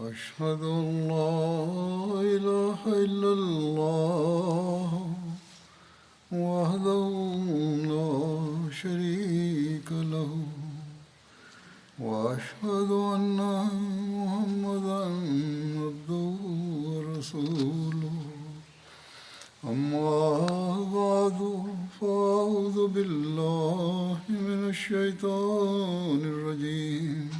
أشهد أن لا إله إلا الله وحده لا شريك له وأشهد أن محمدا عبده ورسوله أما بعد فأعوذ بالله من الشيطان الرجيم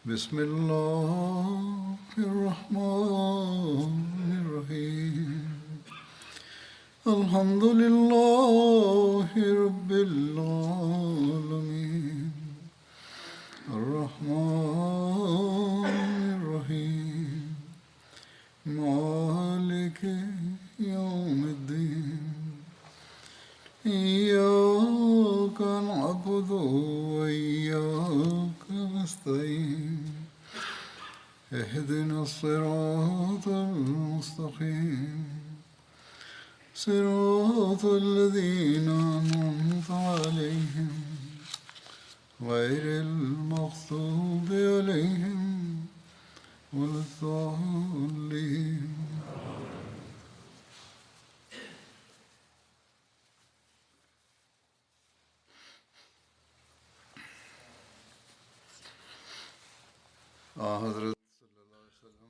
بسم الله الرحمن الرحيم الحمد لله رب العالمين الرحمن الرحيم مالك يوم الدين إياك نعبد وإياك نستعين اهدنا الصراط المستقيم صراط الذين أنعمت عليهم غير المغضوب عليهم ولا الضالين.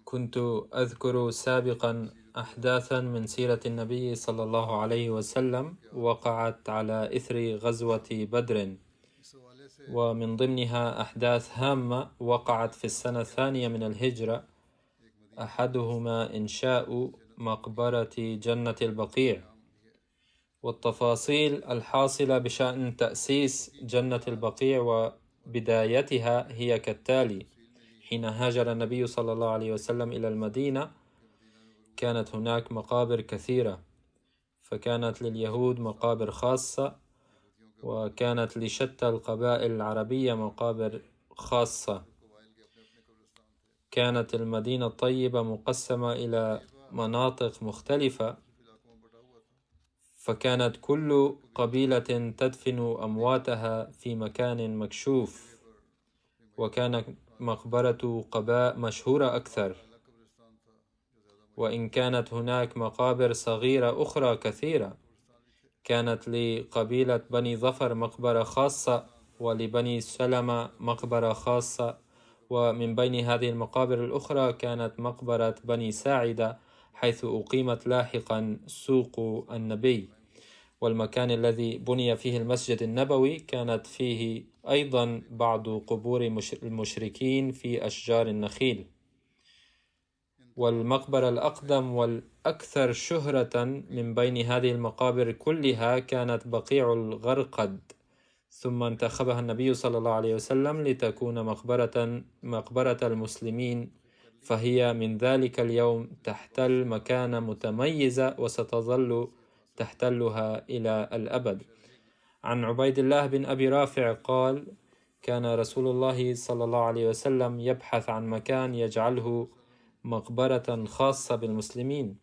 كنت أذكر سابقا أحداثا من سيرة النبي صلى الله عليه وسلم وقعت على إثر غزوة بدر، ومن ضمنها أحداث هامة وقعت في السنة الثانية من الهجرة، أحدهما إنشاء مقبرة جنة البقيع، والتفاصيل الحاصلة بشأن تأسيس جنة البقيع وبدايتها هي كالتالي: حين هاجر النبي صلى الله عليه وسلم إلى المدينة كانت هناك مقابر كثيرة، فكانت لليهود مقابر خاصة، وكانت لشتى القبائل العربية مقابر خاصة. كانت المدينة الطيبة مقسمة إلى مناطق مختلفة، فكانت كل قبيلة تدفن أمواتها في مكان مكشوف، وكانت مقبرة قباء مشهورة أكثر، وإن كانت هناك مقابر صغيرة أخرى كثيرة. كانت لقبيلة بني ظفر مقبرة خاصة، ولبني سلمة مقبرة خاصة، ومن بين هذه المقابر الأخرى كانت مقبرة بني ساعدة، حيث أقيمت لاحقا سوق النبي، والمكان الذي بني فيه المسجد النبوي كانت فيه أيضا بعض قبور المشركين في أشجار النخيل. والمقبرة الأقدم والأكثر شهرة من بين هذه المقابر كلها كانت بقيع الغرقد، ثم انتخبها النبي صلى الله عليه وسلم لتكون مقبرة المسلمين، فهي من ذلك اليوم تحتل مكانة متميزة وستظل تحتلها إلى الأبد. عن عبيد الله بن أبي رافع قال: كان رسول الله صلى الله عليه وسلم يبحث عن مكان يجعله مقبرة خاصة بالمسلمين،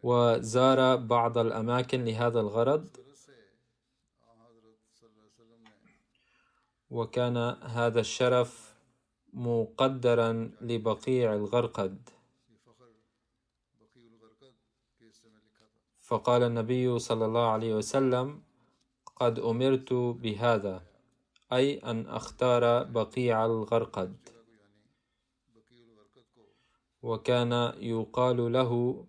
وزار بعض الأماكن لهذا الغرض، وكان هذا الشرف مقدرا لبقيع الغرقد. فقال النبي صلى الله عليه وسلم: قد أمرت بهذا، أي أن أختار بقيع الغرقد. وكان يقال له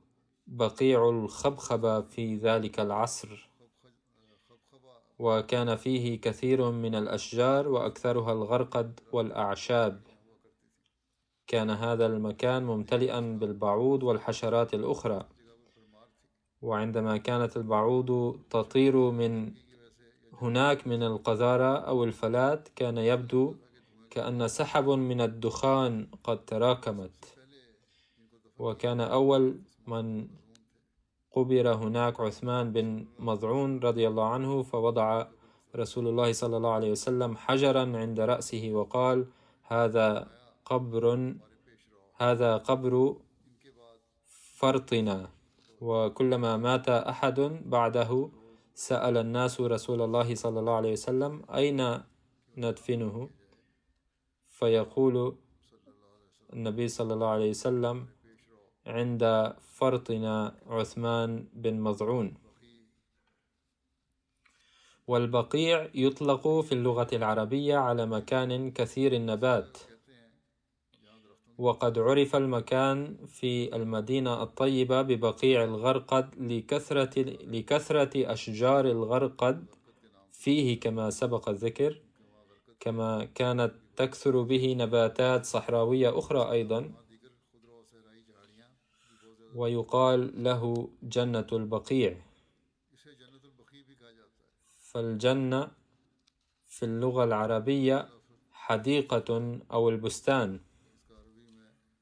بقيع الخبخبة في ذلك العصر، وكان فيه كثير من الأشجار وأكثرها الغرقد والأعشاب. كان هذا المكان ممتلئا بالبعوض والحشرات الأخرى، وعندما كانت البعوض تطير من هناك من القذارة أو الفلات كان يبدو كأن سحب من الدخان قد تراكمت. وكان أول من قبر هناك عثمان بن مظعون رضي الله عنه، فوضع رسول الله صلى الله عليه وسلم حجرا عند رأسه وقال: هذا قبر فرطنا. وكلما مات أحد بعده سأل الناس رسول الله صلى الله عليه وسلم: أين ندفنه؟ فيقول النبي صلى الله عليه وسلم عند فرطنا عثمان بن مظعون. والبقيع يطلق في اللغة العربية على مكان كثير النبات، وقد عرف المكان في المدينة الطيبة ببقيع الغرقد لكثرة أشجار الغرقد فيه كما سبق الذكر، كما كانت تكثر به نباتات صحراوية أخرى أيضا، ويقال له جنة البقيع. فالجنة في اللغة العربية حديقة أو البستان،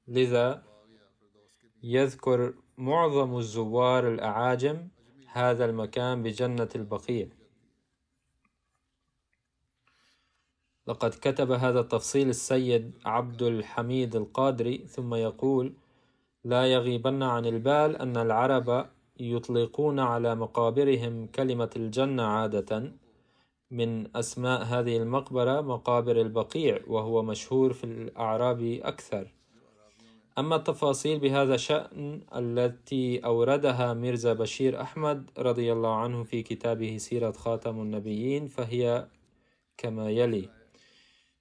لذا يذكر معظم الزوار الأعاجم هذا المكان بجنة البقيع. لقد كتب هذا التفصيل السيد عبد الحميد القادري، ثم يقول: لا يغيبن عن البال أن العرب يطلقون على مقابرهم كلمة الجنة عادة. من أسماء هذه المقبرة مقابر البقيع، وهو مشهور في الأعراب أكثر. أما التفاصيل بهذا الشأن التي أوردها ميرزا بشير أحمد رضي الله عنه في كتابه سيرة خاتم النبيين فهي كما يلي: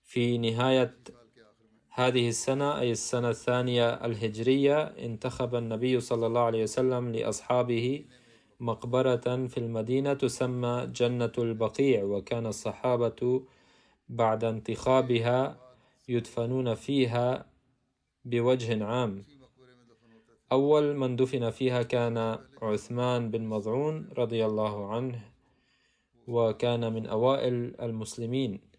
في نهاية هذه السنة، أي السنة الثانية الهجرية، انتخب النبي صلى الله عليه وسلم لأصحابه مقبرة في المدينة تسمى جنة البقيع، وكان الصحابة بعد انتخابها يدفنون فيها بوجه عام. أول من دفن فيها كان عثمان بن مظعون رضي الله عنه، وكان من أوائل المسلمين.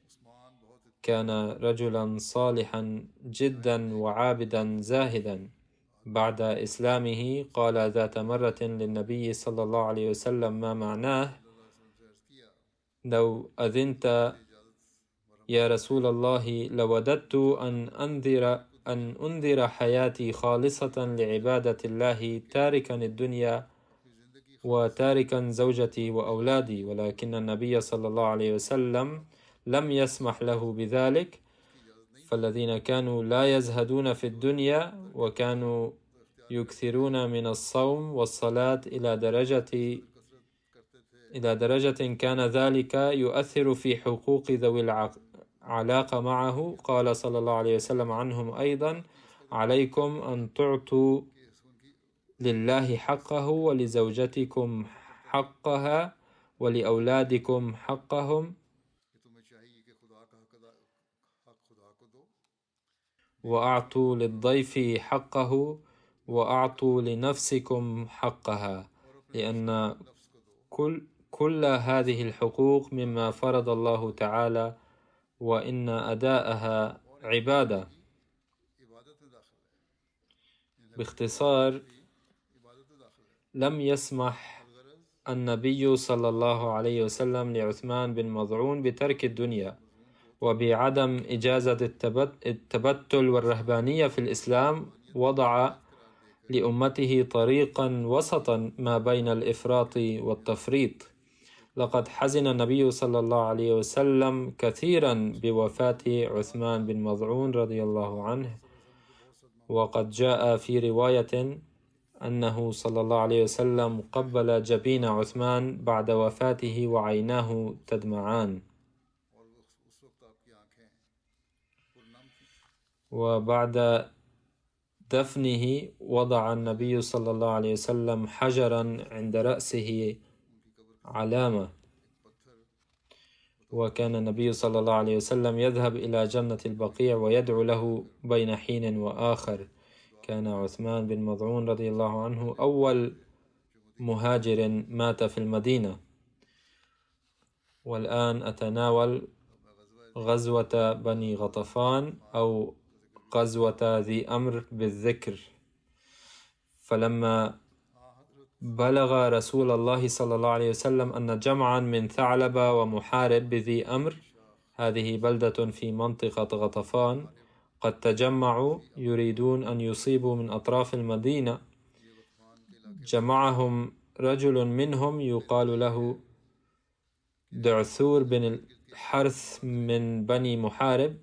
كان رجلا صالحا جدا وعابدا زاهدا. بعد إسلامه قال ذات مرة للنبي صلى الله عليه وسلم ما معناه: لو أذنت يا رسول الله لوددت أن أنذر حياتي خالصة لعبادة الله، تاركا الدنيا وتاركا زوجتي وأولادي، ولكن النبي صلى الله عليه وسلم لم يسمح له بذلك. فالذين كانوا لا يزهدون في الدنيا وكانوا يكثرون من الصوم والصلاة إلى درجة كان ذلك يؤثر في حقوق ذوي العلاقة معه. قال صلى الله عليه وسلم عنهم أيضا: عليكم أن تعطوا لله حقه، ولزوجتكم حقها، ولأولادكم حقهم، وأعطوا للضيف حقه، وأعطوا لنفسكم حقها، لأن كل هذه الحقوق مما فرض الله تعالى، وإن أداءها عبادة. باختصار، لم يسمح النبي صلى الله عليه وسلم لعثمان بن مظعون بترك الدنيا وبعدم إجازة التبتل والرهبانية في الإسلام. وضع لأمته طريقا وسطا ما بين الإفراط والتفريط. لقد حزن النبي صلى الله عليه وسلم كثيرا بوفاة عثمان بن مظعون رضي الله عنه، وقد جاء في رواية أنه صلى الله عليه وسلم قبل جبين عثمان بعد وفاته وعيناه تدمعان. وبعد دفنه وضع النبي صلى الله عليه وسلم حجرا عند رأسه علامة. وكان النبي صلى الله عليه وسلم يذهب إلى جنة البقيع ويدعو له بين حين وآخر. كان عثمان بن مظعون رضي الله عنه أول مهاجر مات في المدينة. والآن أتناول غزوة بني غطفان أو غزوة ذي أمر بالذكر. فلما بلغ رسول الله صلى الله عليه وسلم أن جمعا من ثعلبة ومحارب بذي أمر، هذه بلدة في منطقة غطفان، قد تجمعوا يريدون أن يصيبوا من أطراف المدينة، جمعهم رجل منهم يقال له دعثور بن الحرث من بني محارب،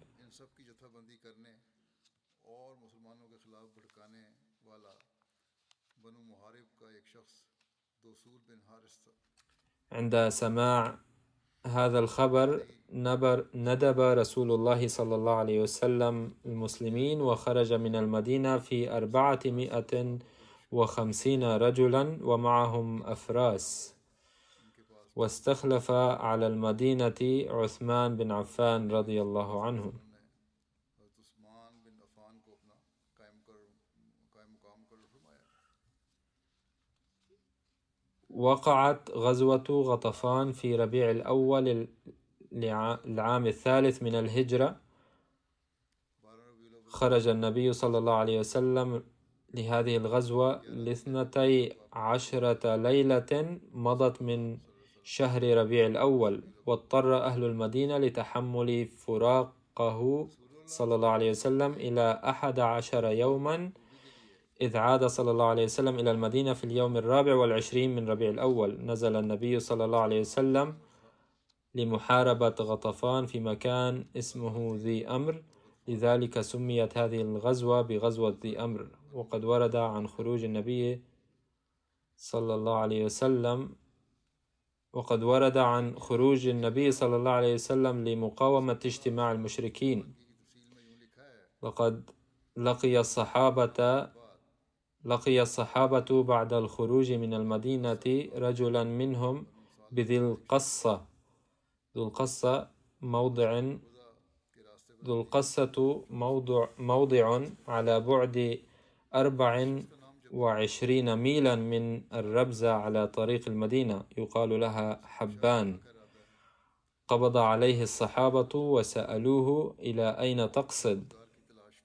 عند سماع هذا الخبر ندب رسول الله صلى الله عليه وسلم المسلمين وخرج من المدينة في 450 رجلا ومعهم أفراس، واستخلف على المدينة عثمان بن عفان رضي الله عنه. وقعت غزوة غطفان في ربيع الأول العام 3 من الهجرة. خرج النبي صلى الله عليه وسلم لهذه الغزوة 12 ليلة مضت من شهر ربيع الأول، واضطر أهل المدينة لتحمل فراقه صلى الله عليه وسلم إلى 11 يوما، إذ عاد صلى الله عليه وسلم إلى المدينة في اليوم 24 من ربيع الأول. نزل النبي صلى الله عليه وسلم لمحاربة غطفان في مكان اسمه ذي أمر، لذلك سميت هذه الغزوة بغزوة ذي أمر. وقد ورد عن خروج النبي صلى الله عليه وسلم لمقاومة اجتماع المشركين. لقد لقي الصحابة بعد الخروج من المدينة رجلا منهم بذي القصة. ذو القصة موضع على بعد 24 ميلا من الربزة على طريق المدينة، يقال لها حبان. قبض عليه الصحابة وسألوه: إلى أين تقصد؟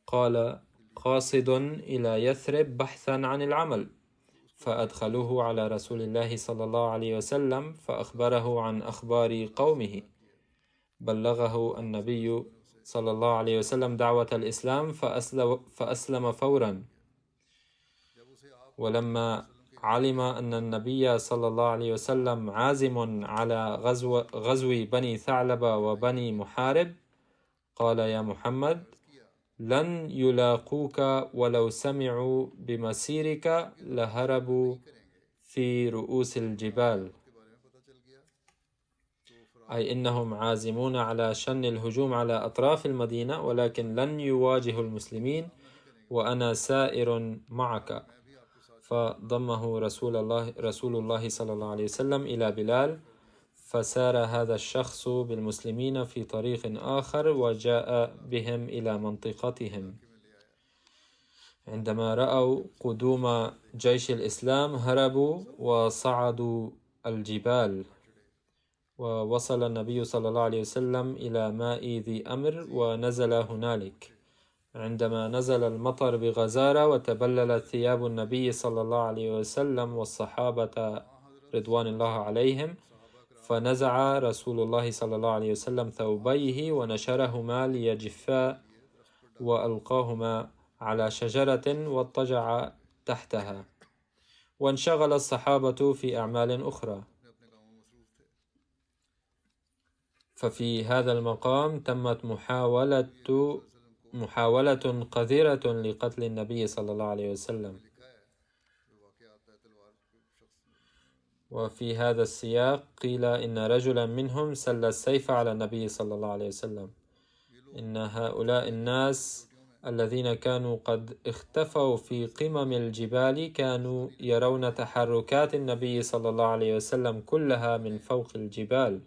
قال: قاصد إلى يثرب بحثا عن العمل. فأدخلوه على رسول الله صلى الله عليه وسلم فأخبره عن أخبار قومه. بلغه النبي صلى الله عليه وسلم دعوة الإسلام فأسلم فورا. ولما علم أن النبي صلى الله عليه وسلم عازم على غزو بني ثعلبة وبني محارب، قال: يا محمد، لن يلاقوك ولو سمعوا بمسيرك لهربوا في رؤوس الجبال، أي إنهم عازمون على شن الهجوم على أطراف المدينة، ولكن لن يواجهوا المسلمين وأنا سائر معك. فضمه رسول الله صلى الله عليه وسلم إلى بلال، فسار هذا الشخص بالمسلمين في طريق آخر وجاء بهم إلى منطقتهم. عندما رأوا قدوم جيش الإسلام هربوا وصعدوا الجبال. ووصل النبي صلى الله عليه وسلم إلى ماء ذي أمر ونزل هنالك. عندما نزل المطر بغزارة وتبللت ثياب النبي صلى الله عليه وسلم والصحابة رضوان الله عليهم، فنزع رسول الله صلى الله عليه وسلم ثوبيه ونشرهما ليجفا وألقاهما على شجرة واضطجع تحتها، وانشغل الصحابة في أعمال أخرى. ففي هذا المقام تمت محاولة قذرة لقتل النبي صلى الله عليه وسلم. وفي هذا السياق قيل إن رجلا منهم سل السيف على النبي صلى الله عليه وسلم. إن هؤلاء الناس الذين كانوا قد اختفوا في قمم الجبال كانوا يرون تحركات النبي صلى الله عليه وسلم كلها من فوق الجبال.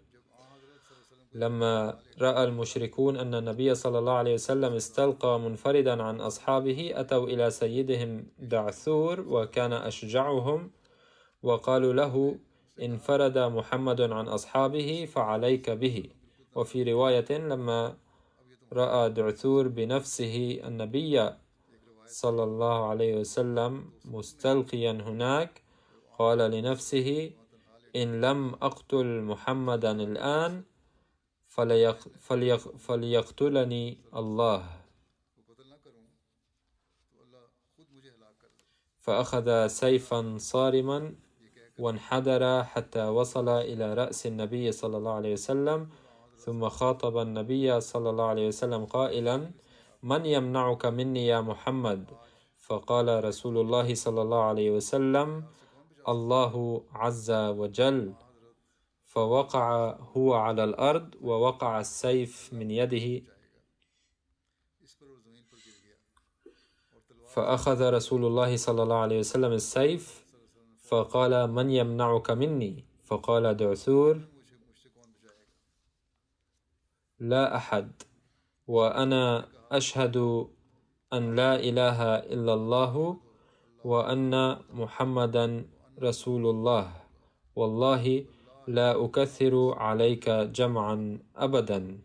لما رأى المشركون أن النبي صلى الله عليه وسلم استلقى منفردا عن أصحابه، أتوا إلى سيدهم دعثور وكان أشجعهم، وقالوا له: انفرد محمد عن أصحابه فعليك به. وفي رواية: لما رأى دعثور بنفسه النبي صلى الله عليه وسلم مستلقيا هناك، قال لنفسه: إن لم أقتل محمدا الآن فليقتلني الله. فأخذ سيفا صارما وانحدر حتى وصل إلى رأس النبي صلى الله عليه وسلم، ثم خاطب النبي صلى الله عليه وسلم قائلا: من يمنعك مني يا محمد؟ فقال رسول الله صلى الله عليه وسلم: الله عز وجل. فوقع هو على الأرض ووقع السيف من يده، فأخذ رسول الله صلى الله عليه وسلم السيف فقال: من يمنعك مني؟ فقال دعثور: لا أحد، وأنا أشهد أن لا إله إلا الله وأن محمدا رسول الله، والله لا أكثر عليك جمعا أبدا.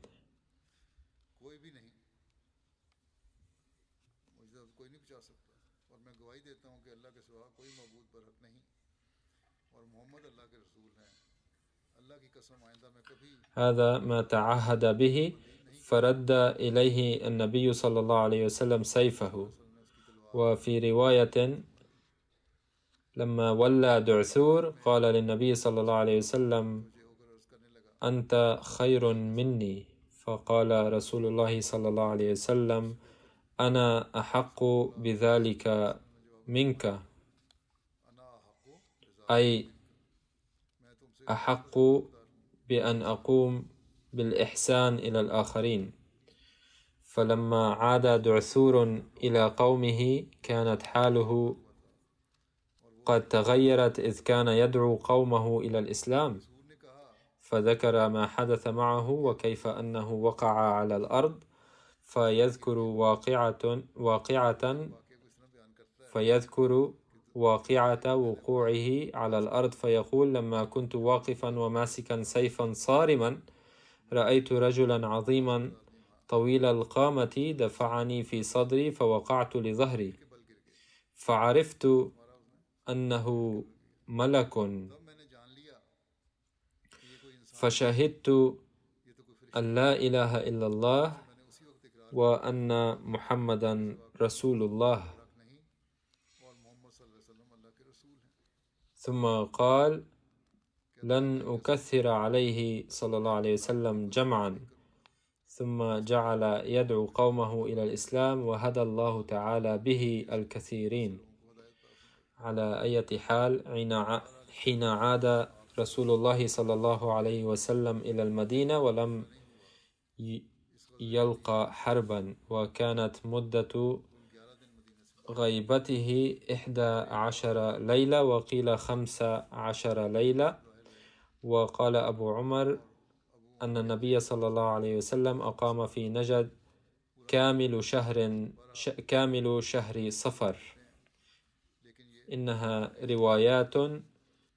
هذا ما تعهد به، فرد إليه النبي صلى الله عليه وسلم سيفه. وفي رواية لما ولى دعثور قال للنبي صلى الله عليه وسلم: أنت خير مني. فقال رسول الله صلى الله عليه وسلم: أنا أحق بذلك منك، أي أحق بأن أقوم بالإحسان إلى الآخرين. فلما عاد دعثور إلى قومه كانت حاله قد تغيرت، إذ كان يدعو قومه إلى الإسلام، فذكر ما حدث معه وكيف أنه وقع على الأرض، فيذكر واقعة وقوعه على الأرض، فيقول: لما كنت واقفا وماسكا سيفا صارما رأيت رجلا عظيما طويل القامة دفعني في صدري فوقعت لظهري، فعرفت أنه ملك، فشهدت أن لا إله إلا الله وأن محمدا رسول الله. ثم قال: لن أكثر عليه صلى الله عليه وسلم جمعا، ثم جعل يدعو قومه إلى الإسلام، وهدى الله تعالى به الكثيرين. على أي حال، حين عاد رسول الله صلى الله عليه وسلم إلى المدينة ولم يلقى حربا، وكانت مدة غيبته 11 ليلة وقيل 15 ليلة. وقال أبو عمر أن النبي صلى الله عليه وسلم أقام في نجد كامل شهر صفر. إنها روايات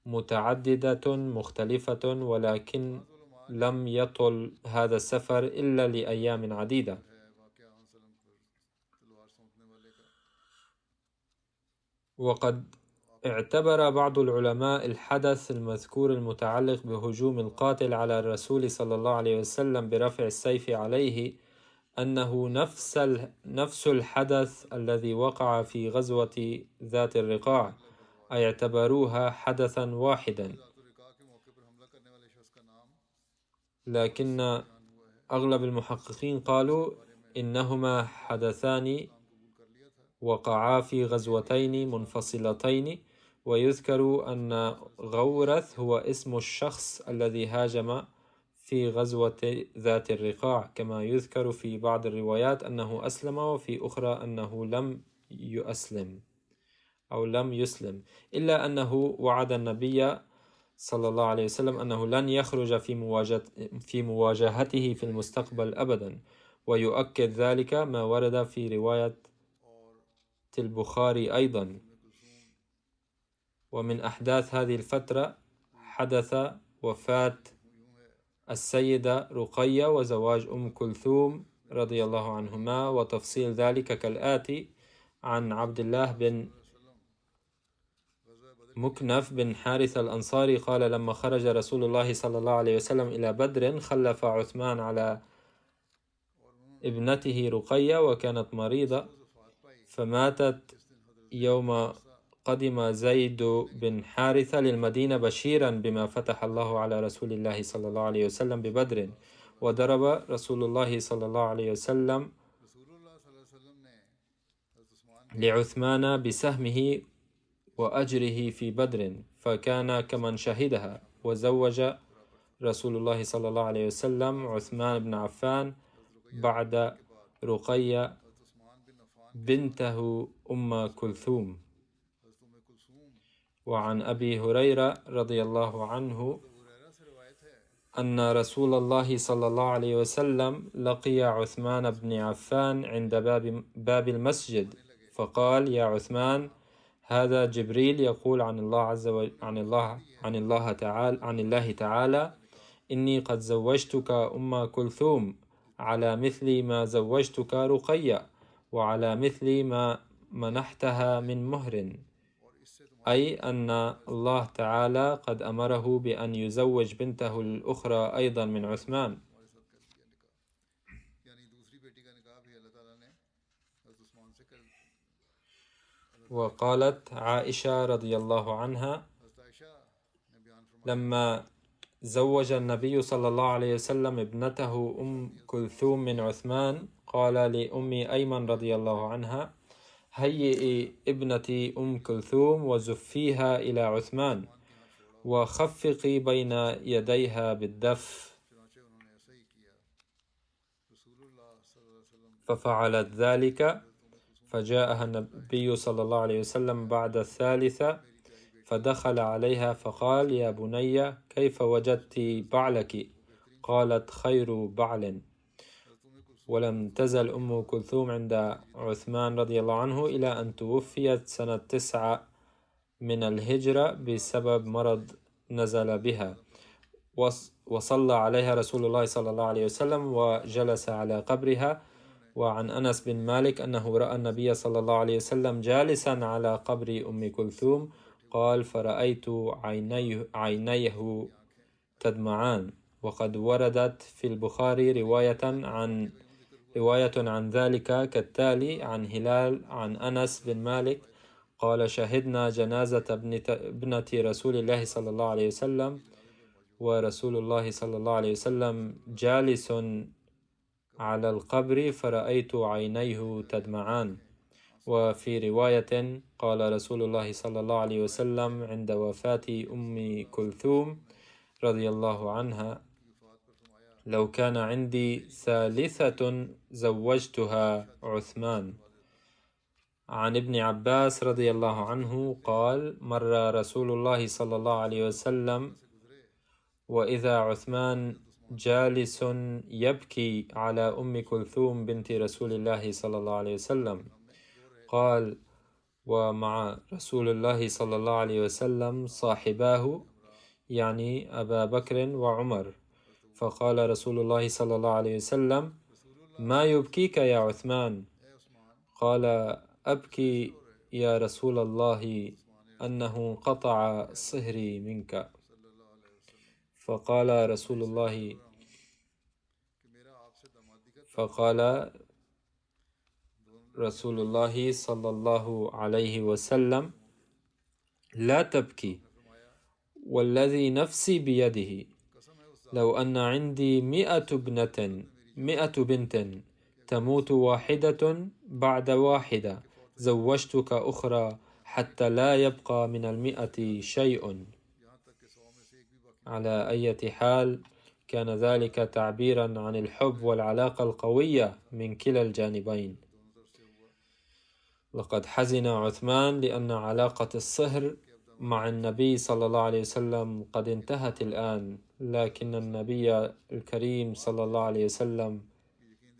متعددة مختلفة، ولكن لم يطل هذا السفر إلا لأيام عديدة. وقد اعتبر بعض العلماء الحدث المذكور المتعلق بهجوم القاتل على الرسول صلى الله عليه وسلم برفع السيف عليه أنه نفس الحدث الذي وقع في غزوة ذات الرقاع، أي اعتبروها حدثا واحدا. لكن أغلب المحققين قالوا إنهما حدثان وقعا في غزوتين منفصلتين، ويذكر أن غورث هو اسم الشخص الذي هاجم في غزوة ذات الرقاع، كما يذكر في بعض الروايات أنه أسلم، وفي أخرى أنه لم يسلم، إلا أنه وعد النبي صلى الله عليه وسلم أنه لن يخرج في مواجهته في المستقبل أبدا. ويؤكد ذلك ما ورد في رواية البخاري أيضا. ومن أحداث هذه الفترة حدث وفاة السيدة رقية وزواج أم كلثوم رضي الله عنهما، وتفصيل ذلك كالآتي: عن عبد الله بن مكنف بن حارث الأنصاري قال: لما خرج رسول الله صلى الله عليه وسلم إلى بدر خلف عثمان على ابنته رقية، وكانت مريضة، فماتت يوم قدم زيد بن حارثة للمدينة بشيرا بما فتح الله على رسول الله صلى الله عليه وسلم ببدر. وضرب رسول الله صلى الله عليه وسلم لعثمان بسهمه وأجره في بدر، فكان كمن شهدها. وزوج رسول الله صلى الله عليه وسلم عثمان بن عفان بعد رقية بنته أم كلثوم. وعن أبي هريرة رضي الله عنه أن رسول الله صلى الله عليه وسلم لقي عثمان بن عفان عند باب المسجد فقال: يا عثمان، هذا جبريل يقول عن الله تعالى إني قد زوجتك أم كلثوم على مثل ما زوجتك رقية وعلى مثل ما منحتها من مهر، أي أن الله تعالى قد أمره بأن يزوج بنته الأخرى أيضا من عثمان. وقالت عائشة رضي الله عنها: لما زوج النبي صلى الله عليه وسلم ابنته أم كلثوم من عثمان قال لأمي أيمن رضي الله عنها: هيئي ابنتي أم كلثوم وزفيها إلى عثمان وخفقي بين يديها بالدف. ففعلت ذلك، فجاءها النبي صلى الله عليه وسلم بعد الثالثة فدخل عليها فقال: يا بني، كيف وجدت بعلك؟ قالت: خير بعل. ولم تزل أم كلثوم عند عثمان رضي الله عنه إلى أن توفيت سنة 9 من الهجرة بسبب مرض نزل بها، وصلى عليها رسول الله صلى الله عليه وسلم وجلس على قبرها. وعن أنس بن مالك أنه رأى النبي صلى الله عليه وسلم جالسا على قبر أم كلثوم قال: فرأيت عينيه تدمعان. وقد وردت في البخاري رواية عن ذلك كالتالي: عن هلال عن أنس بن مالك قال: شهدنا جنازة ابنة رسول الله صلى الله عليه وسلم ورسول الله صلى الله عليه وسلم جالس على القبر فرأيت عينيه تدمعان. وفي رواية قال رسول الله صلى الله عليه وسلم عند وفاة أم كلثوم رضي الله عنها: لو كان عندي ثالثة زوجتها عثمان. عن ابن عباس رضي الله عنه قال: مر رسول الله صلى الله عليه وسلم وإذا عثمان جالس يبكي على أم كلثوم بنت رسول الله صلى الله عليه وسلم. قال: ومع رسول الله صلى الله عليه وسلم صاحباه، يعني أبا بكر وعمر. فقال رسول الله صلى الله عليه وسلم: ما يبكيك يا عثمان؟ قال: أبكي يا رسول الله أنه قطع صهري منك. فقال رسول الله صلى الله عليه وسلم: لا تبكي، والذي نفسي بيده لو أن عندي 100 بنت تموت واحدة بعد واحدة زوجتك أخرى حتى لا يبقى من 100 شيء. على أي حال كان ذلك تعبيرا عن الحب والعلاقة القوية من كلا الجانبين. لقد حزن عثمان لأن علاقة الصهر مع النبي صلى الله عليه وسلم قد انتهت الآن، لكن النبي الكريم صلى الله عليه وسلم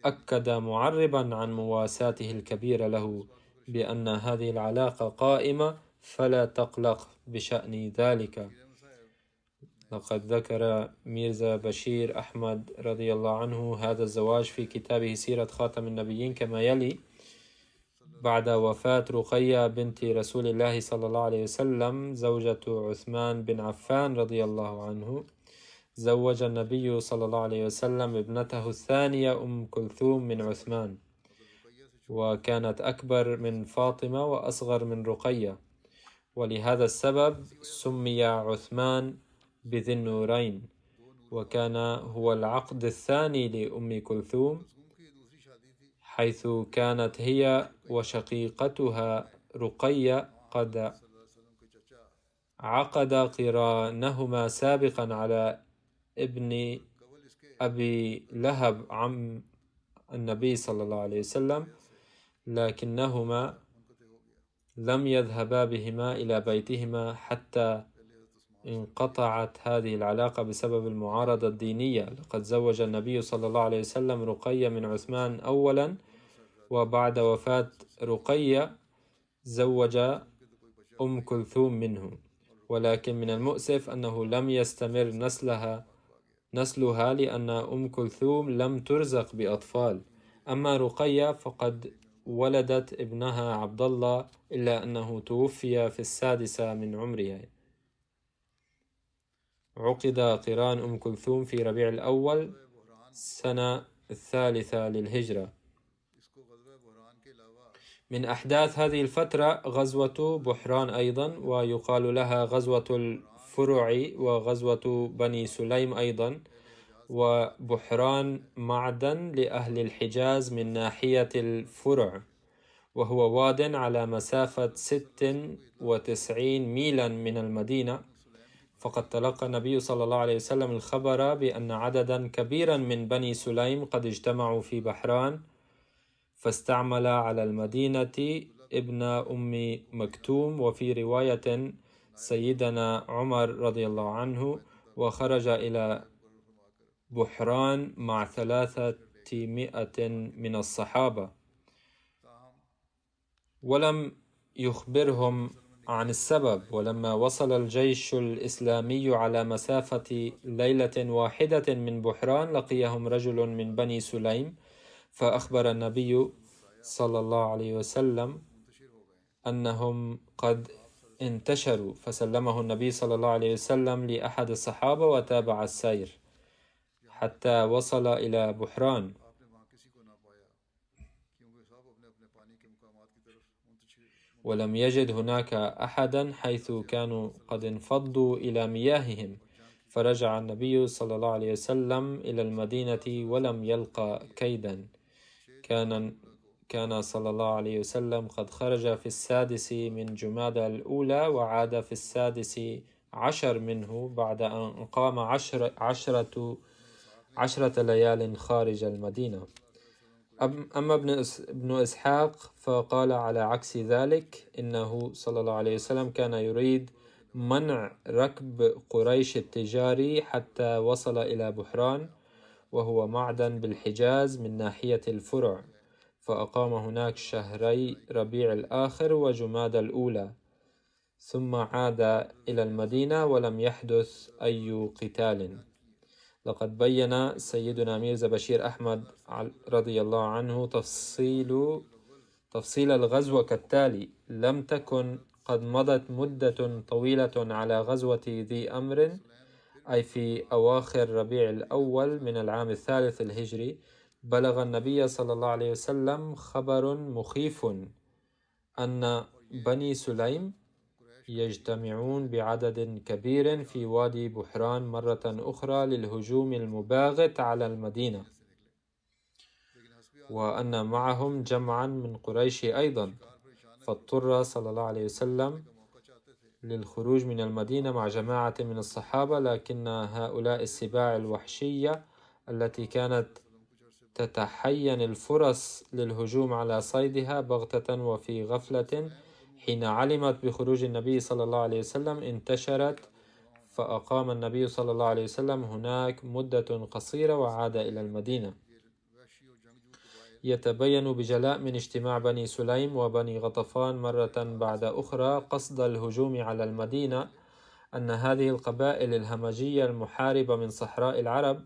أكد معربا عن مواساته الكبيرة له بأن هذه العلاقة قائمة فلا تقلق بشأن ذلك. لقد ذكر ميرزا بشير أحمد رضي الله عنه هذا الزواج في كتابه سيرة خاتم النبيين كما يلي: بعد وفاة رقية بنت رسول الله صلى الله عليه وسلم زوجة عثمان بن عفان رضي الله عنه، زوج النبي صلى الله عليه وسلم ابنته الثانية أم كلثوم من عثمان، وكانت أكبر من فاطمة وأصغر من رقية، ولهذا السبب سمي عثمان بذي النورين. وكان هو العقد الثاني لأم كلثوم، حيث كانت هي وشقيقتها رقية قد عقد قرانهما سابقا على ابن أبي لهب عم النبي صلى الله عليه وسلم، لكنهما لم يذهبا بهما إلى بيتهما حتى انقطعت هذه العلاقة بسبب المعارضة الدينية. لقد زوج النبي صلى الله عليه وسلم رقية من عثمان أولا، وبعد وفاة رقية زوج أم كلثوم منه، ولكن من المؤسف أنه لم يستمر نسلها لأن أم كلثوم لم ترزق بأطفال. أما رقية فقد ولدت ابنها عبد الله، إلا أنه توفي في 6 من عمرها. عقد قران أم كلثوم في ربيع الأول سنة 3 للهجرة. من أحداث هذه الفترة غزوة بحران أيضا، ويقال لها غزوة الفرع وغزوة بني سليم أيضا. وبحران معدن لأهل الحجاز من ناحية الفرع، وهو واد على مسافة 96 ميلا من المدينة. فقد تلقى النبي صلى الله عليه وسلم الخبر بأن عددا كبيرا من بني سليم قد اجتمعوا في بحران، فاستعمل على المدينة ابن أم مكتوم، وفي رواية سيدنا عمر رضي الله عنه، وخرج إلى بحران مع 300 من الصحابة، ولم يخبرهم عن السبب. ولما وصل الجيش الإسلامي على مسافة ليلة واحدة من بحران لقيهم رجل من بني سليم، فأخبر النبي صلى الله عليه وسلم أنهم قد انتشروا، فسلمه النبي صلى الله عليه وسلم لأحد الصحابة وتابع السير حتى وصل إلى بحران. ولم يجد هناك أحدا، حيث كانوا قد انفضوا إلى مياههم، فرجع النبي صلى الله عليه وسلم إلى المدينة ولم يلقى كيدا. كان صلى الله عليه وسلم قد خرج في 6 من جمادى الأولى، وعاد في 16 منه بعد أن قام 10 ليال خارج المدينة. أما ابن إسحاق فقال على عكس ذلك، إنه صلى الله عليه وسلم كان يريد منع ركب قريش التجاري حتى وصل إلى بحران، وهو معدن بالحجاز من ناحية الفرع، فأقام هناك شهري ربيع الآخر وجمادى الأولى، ثم عاد إلى المدينة ولم يحدث أي قتال. لقد بين سيدنا ميرزا بشير أحمد رضي الله عنه تفصيل الغزوة كالتالي: لم تكن قد مضت مدة طويلة على غزوة ذي أمر، أي في أواخر ربيع الأول من العام 3 الهجري، بلغ النبي صلى الله عليه وسلم خبر مخيف أن بني سليم يجتمعون بعدد كبير في وادي بحران مرة أخرى للهجوم المباغت على المدينة، وأن معهم جمعا من قريش أيضا. فاضطر صلى الله عليه وسلم للخروج من المدينة مع جماعة من الصحابة، لكن هؤلاء السباع الوحشية التي كانت تتحين الفرص للهجوم على صيدها بغتة وفي غفلة، حين علمت بخروج النبي صلى الله عليه وسلم انتشرت، فأقام النبي صلى الله عليه وسلم هناك مدة قصيرة وعاد إلى المدينة. يتبين بجلاء من اجتماع بني سليم وبني غطفان مرة بعد أخرى قصد الهجوم على المدينة أن هذه القبائل الهمجية المحاربة من صحراء العرب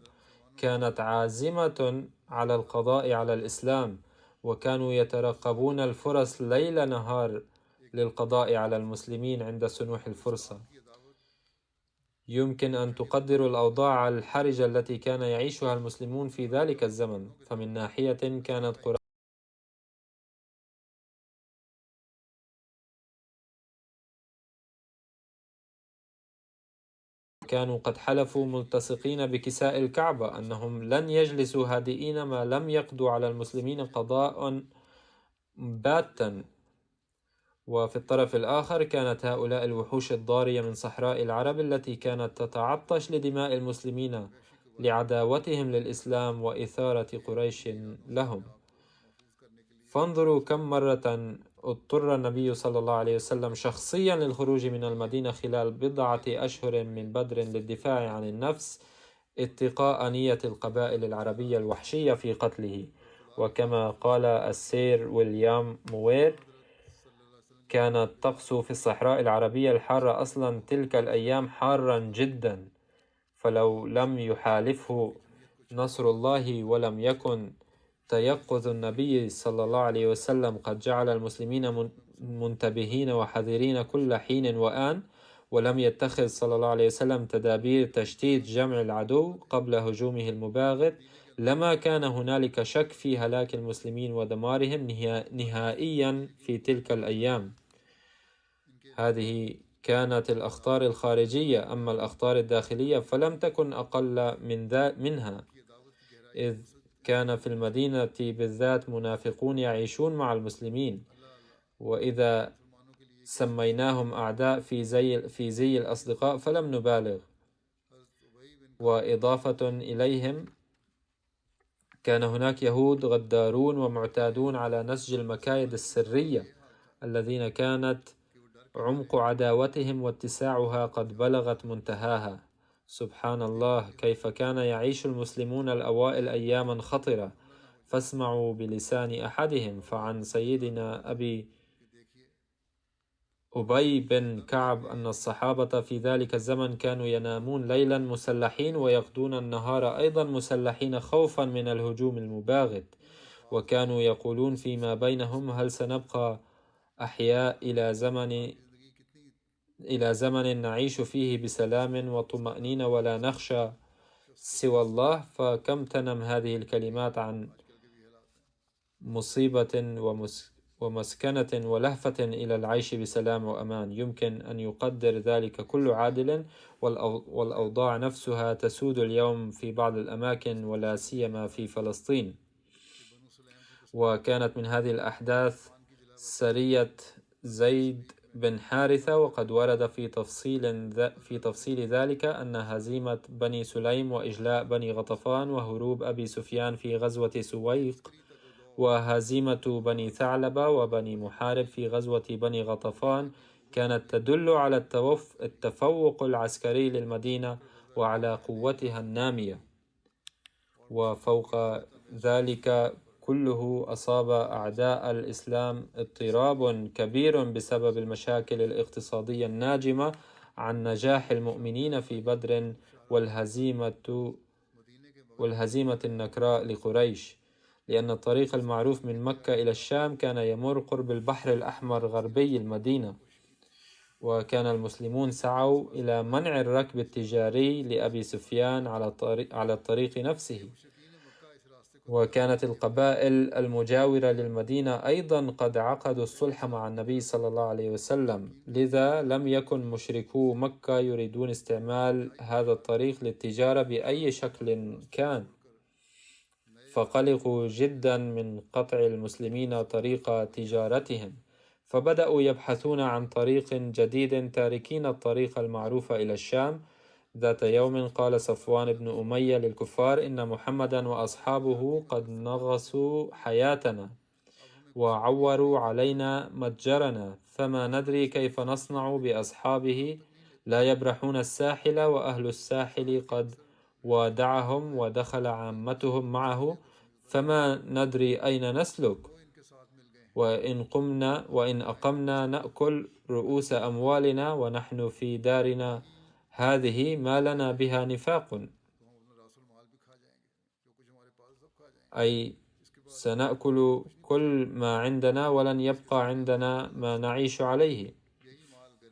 كانت عازمة على القضاء على الإسلام، وكانوا يترقبون الفرص ليل نهار للقضاء على المسلمين عند سنوح الفرصة. يمكن أن تقدروا الأوضاع الحرجة التي كان يعيشها المسلمون في ذلك الزمن. فمن ناحية كانت كانوا قد حلفوا ملتصقين بكساء الكعبة أنهم لن يجلسوا هادئين ما لم يقضوا على المسلمين قضاء باتا، وفي الطرف الآخر كانت هؤلاء الوحوش الضارية من صحراء العرب التي كانت تتعطش لدماء المسلمين لعداوتهم للإسلام وإثارة قريش لهم. فانظروا كم مرة اضطر النبي صلى الله عليه وسلم شخصيا للخروج من المدينة خلال 10 أشهر من بدر للدفاع عن النفس اتقاء نية القبائل العربية الوحشية في قتله. وكما قال السير ويليام موير: كان الطقس في الصحراء العربية الحارة أصلا تلك الأيام حارا جدا، فلو لم يحالفه نصر الله ولم يكن تيقظ النبي صلى الله عليه وسلم قد جعل المسلمين منتبهين وحذرين كل حين وآن، ولم يتخذ صلى الله عليه وسلم تدابير تشتيت جمع العدو قبل هجومه المباغت، لما كان هنالك شك في هلاك المسلمين ودمارهم نهائيا في تلك الأيام. هذه كانت الأخطار الخارجية، أما الأخطار الداخلية فلم تكن أقل منها، إذ كان في المدينة بالذات منافقون يعيشون مع المسلمين، وإذا سميناهم أعداء في زي الأصدقاء فلم نبالغ. وإضافة إليهم كان هناك يهود غدارون ومعتادون على نسج المكايد السرية، الذين كانت عمق عداوتهم واتساعها قد بلغت منتهاها. سبحان الله، كيف كان يعيش المسلمون الأوائل أياما خطرة. فاسمعوا بلسان أحدهم: فعن سيدنا أبي بن كعب أن الصحابة في ذلك الزمن كانوا ينامون ليلا مسلحين ويغدون النهار أيضا مسلحين خوفا من الهجوم المباغت، وكانوا يقولون فيما بينهم: هل سنبقى أحياء إلى زمن نعيش فيه بسلام وطمأنينة ولا نخشى سوى الله؟ فكم تنم هذه الكلمات عن مصيبة ومسكنة ولهفة إلى العيش بسلام وأمان. يمكن أن يقدر ذلك كل عادل، والأوضاع نفسها تسود اليوم في بعض الأماكن ولا سيما في فلسطين. وكانت من هذه الأحداث سرية زيد بن حارثة، وقد ورد في تفصيل ذلك أن هزيمة بني سليم وإجلاء بني غطفان وهروب أبي سفيان في غزوة سويق، وهزيمة بني ثعلبة وبني محارب في غزوة بني غطفان كانت تدل على التفوق العسكري للمدينة وعلى قوتها النامية. وفوق ذلك كله أصاب أعداء الإسلام اضطراب كبير بسبب المشاكل الاقتصادية الناجمة عن نجاح المؤمنين في بدر والهزيمة النكراء لقريش، لأن الطريق المعروف من مكة إلى الشام كان يمر قرب البحر الأحمر غربي المدينة، وكان المسلمون سعوا إلى منع الركب التجاري لأبي سفيان على الطريق نفسه. وكانت القبائل المجاورة للمدينة أيضا قد عقدوا الصلح مع النبي صلى الله عليه وسلم، لذا لم يكن مشركو مكة يريدون استعمال هذا الطريق للتجارة بأي شكل كان، فقلقوا جدا من قطع المسلمين طريق تجارتهم، فبدأوا يبحثون عن طريق جديد تاركين الطريق المعروف إلى الشام. ذات يوم قال صفوان بن أمية للكفار: إن محمدا وأصحابه قد نغصوا حياتنا وعوروا علينا متجرنا، فما ندري كيف نصنع بأصحابه، لا يبرحون الساحل وأهل الساحل قد وادعهم ودخل عامتهم معه، فما ندري أين نسلك، وإن أقمنا نأكل رؤوس أموالنا ونحن في دارنا هذه ما لنا بها نفاق، أي سنأكل كل ما عندنا ولن يبقى عندنا ما نعيش عليه،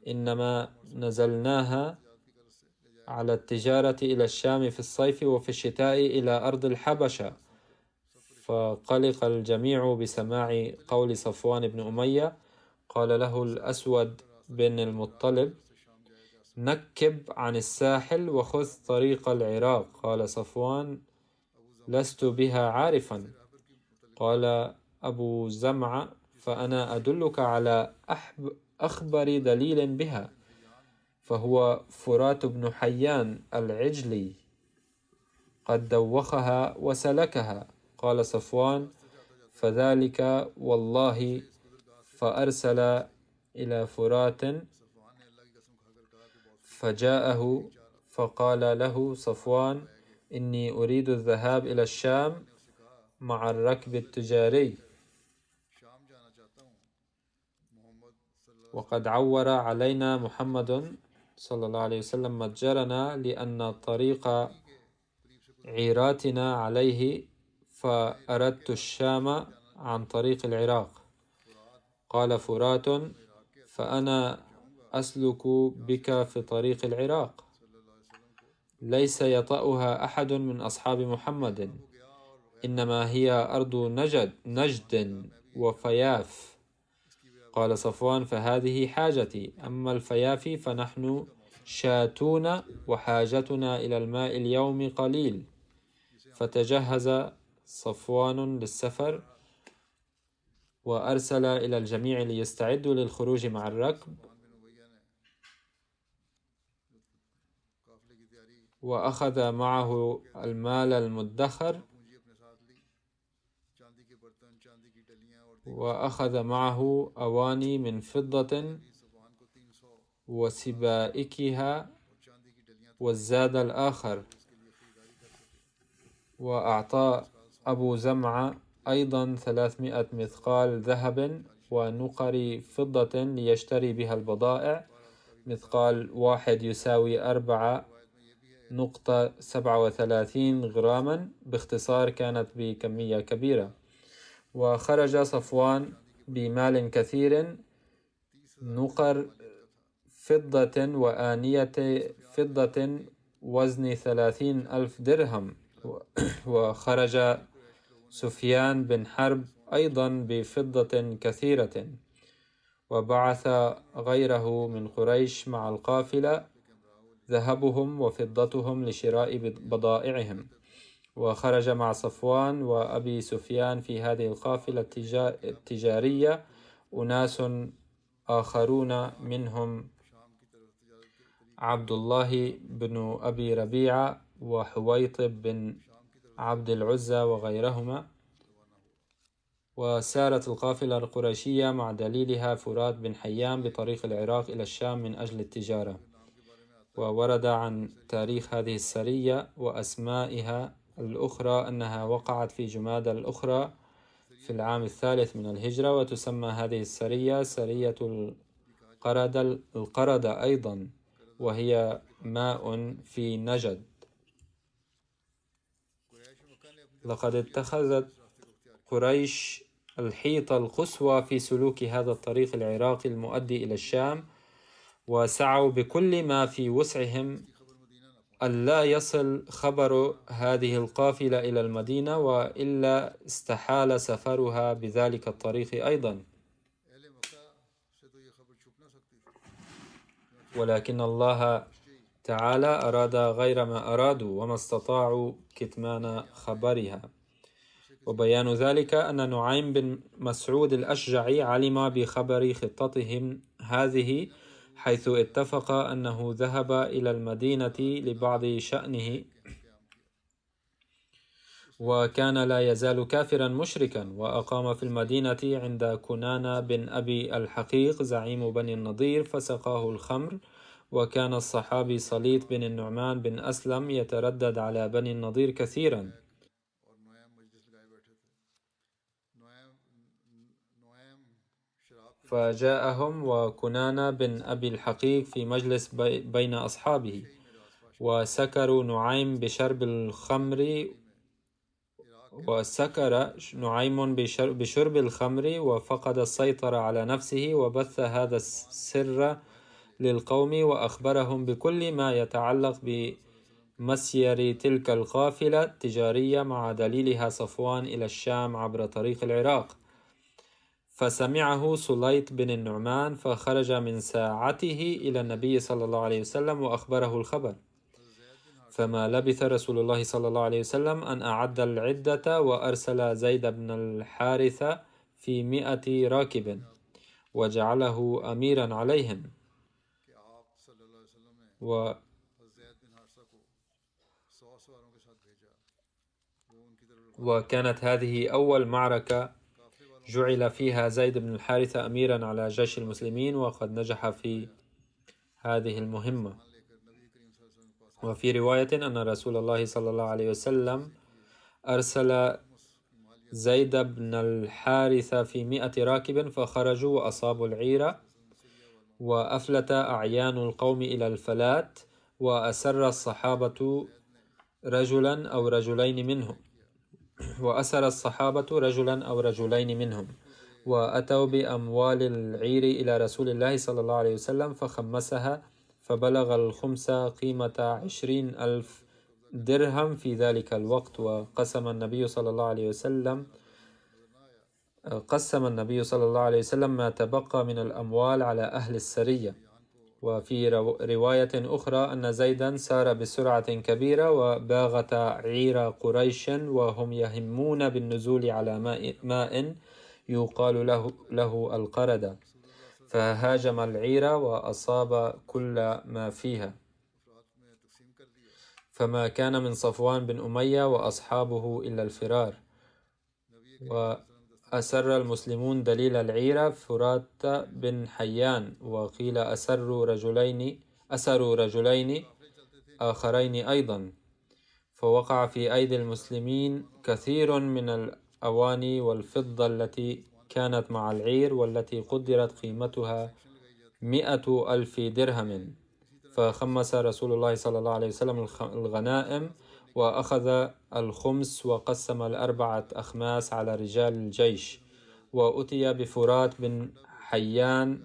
إنما نزلناها على التجارة إلى الشام في الصيف وفي الشتاء إلى أرض الحبشة. فقلق الجميع بسماع قول صفوان بن أمية. قال له الأسود بن المطلب: نكب عن الساحل وخذ طريق العراق. قال صفوان: لست بها عارفا. قال أبو زمعة: فأنا أدلك على أخبر دليل بها، فهو فرات بن حيان العجلي قد دوخها وسلكها. قال صفوان: فذلك والله. فأرسل إلى فرات فجاءه فقال له صفوان: إني أريد الذهاب إلى الشام مع الركب التجاري، وقد عور علينا محمد صلى الله عليه وسلم متجرنا لأن طريق عيراتنا عليه، فأردت الشام عن طريق العراق. قال فرات: فأنا أسلك بك في طريق العراق، ليس يطأها أحد من أصحاب محمد، إنما هي أرض نجد وفياف. قال صفوان: فهذه حاجتي، أما الفيافي فنحن شاتون وحاجتنا إلى الماء اليوم قليل. فتجهز صفوان للسفر وأرسل إلى الجميع ليستعدوا للخروج مع الركب، وأخذ معه المال المدخر، وأخذ معه أواني من فضة وسبائكها والزاد الآخر، وأعطى أبو زمعة أيضا 300 مثقال ذهب ونقر فضة ليشتري بها البضائع. مثقال واحد يساوي 4.37 غراما، باختصار كانت بكمية كبيرة. وخرج صفوان بمال كثير، نقر فضة وآنية فضة وزن 30,000 درهم. وخرج سفيان بن حرب أيضا بفضة كثيرة، وبعث غيره من قريش مع القافلة ذهبهم وفضتهم لشراء بضائعهم. وخرج مع صفوان وأبي سفيان في هذه القافلة التجارية أناس آخرون، منهم عبد الله بن أبي ربيعة وحويطب بن عبد العزى وغيرهما. وسارت القافلة القريشية مع دليلها فرات بن حيان بطريق العراق إلى الشام من أجل التجارة. وورد عن تاريخ هذه السرية وأسمائها الأخرى أنها وقعت في جمادى الأخرى في العام 3 من الهجرة، وتسمى هذه السرية سرية القردة أيضا، وهي ماء في نجد. لقد اتخذت قريش الحيطة القصوى في سلوك هذا الطريق العراقي المؤدي إلى الشام، وسعوا بكل ما في وسعهم ألا يصل خبر هذه القافلة إلى المدينة، وإلا استحال سفرها بذلك الطريق أيضا. ولكن الله تعالى أراد غير ما أرادوا، وما استطاعوا كتمان خبرها. وبيان ذلك أن نعيم بن مسعود الأشجعي علم بخبر خطتهم هذه، حيث اتفق أنه ذهب إلى المدينة لبعض شأنه، وكان لا يزال كافرا مشركا، وأقام في المدينة عند كنانة بن أبي الحقيق زعيم بني النضير، فسقاه الخمر. وكان الصحابي صليط بن النعمان بن أسلم يتردد على بني النضير كثيرا، فجاءهم وكنانة بن أبي الحقيق في مجلس بين أصحابه، وسكر نعيم بشرب الخمر، وفقد السيطرة على نفسه، وبث هذا السر للقوم، وأخبرهم بكل ما يتعلق بمسير تلك القافلة التجارية مع دليلها صفوان إلى الشام عبر طريق العراق. فسمعه سليط بن النعمان، فخرج من ساعته إلى النبي صلى الله عليه وسلم وأخبره الخبر. فما لبث رسول الله صلى الله عليه وسلم أن أعد العدة، وأرسل زيد بن الحارثة في 100 راكب وجعله أميرا عليهم. وكانت هذه أول معركة جعل فيها زيد بن الحارثة أميرا على جيش المسلمين، وقد نجح في هذه المهمة. وفي رواية أن رسول الله صلى الله عليه وسلم أرسل زيد بن الحارثة في 100 راكب فخرجوا وأصابوا العير، وأفلت أعيان القوم إلى الفلات، وأسر الصحابة رجلا أو رجلين منهم وأتوا بأموال العير إلى رسول الله صلى الله عليه وسلم فخمسها، فبلغ الخمس قيمة 20,000 درهم في ذلك الوقت. وقسم النبي صلى الله عليه وسلم ما تبقى من الأموال على أهل السرية. وفي رواية أخرى أن زيدا سار بسرعة كبيرة وباغت عير قريش وهم يهمون بالنزول على ماء يقال له القردة، فهاجم العير وأصاب كل ما فيها، فما كان من صفوان بن أمية وأصحابه إلا الفرار. وأسر المسلمون دليل العير فرات بن حيان، وقيل أسروا رجلين آخرين أيضا، فوقع في أيدي المسلمين كثير من الأواني والفضة التي كانت مع العير، والتي قدرت قيمتها 100,000 درهم. فخمس رسول الله صلى الله عليه وسلم الغنائم وأخذ الخمس وقسم 4 أخماس على رجال الجيش. وأتي بفرات بن حيان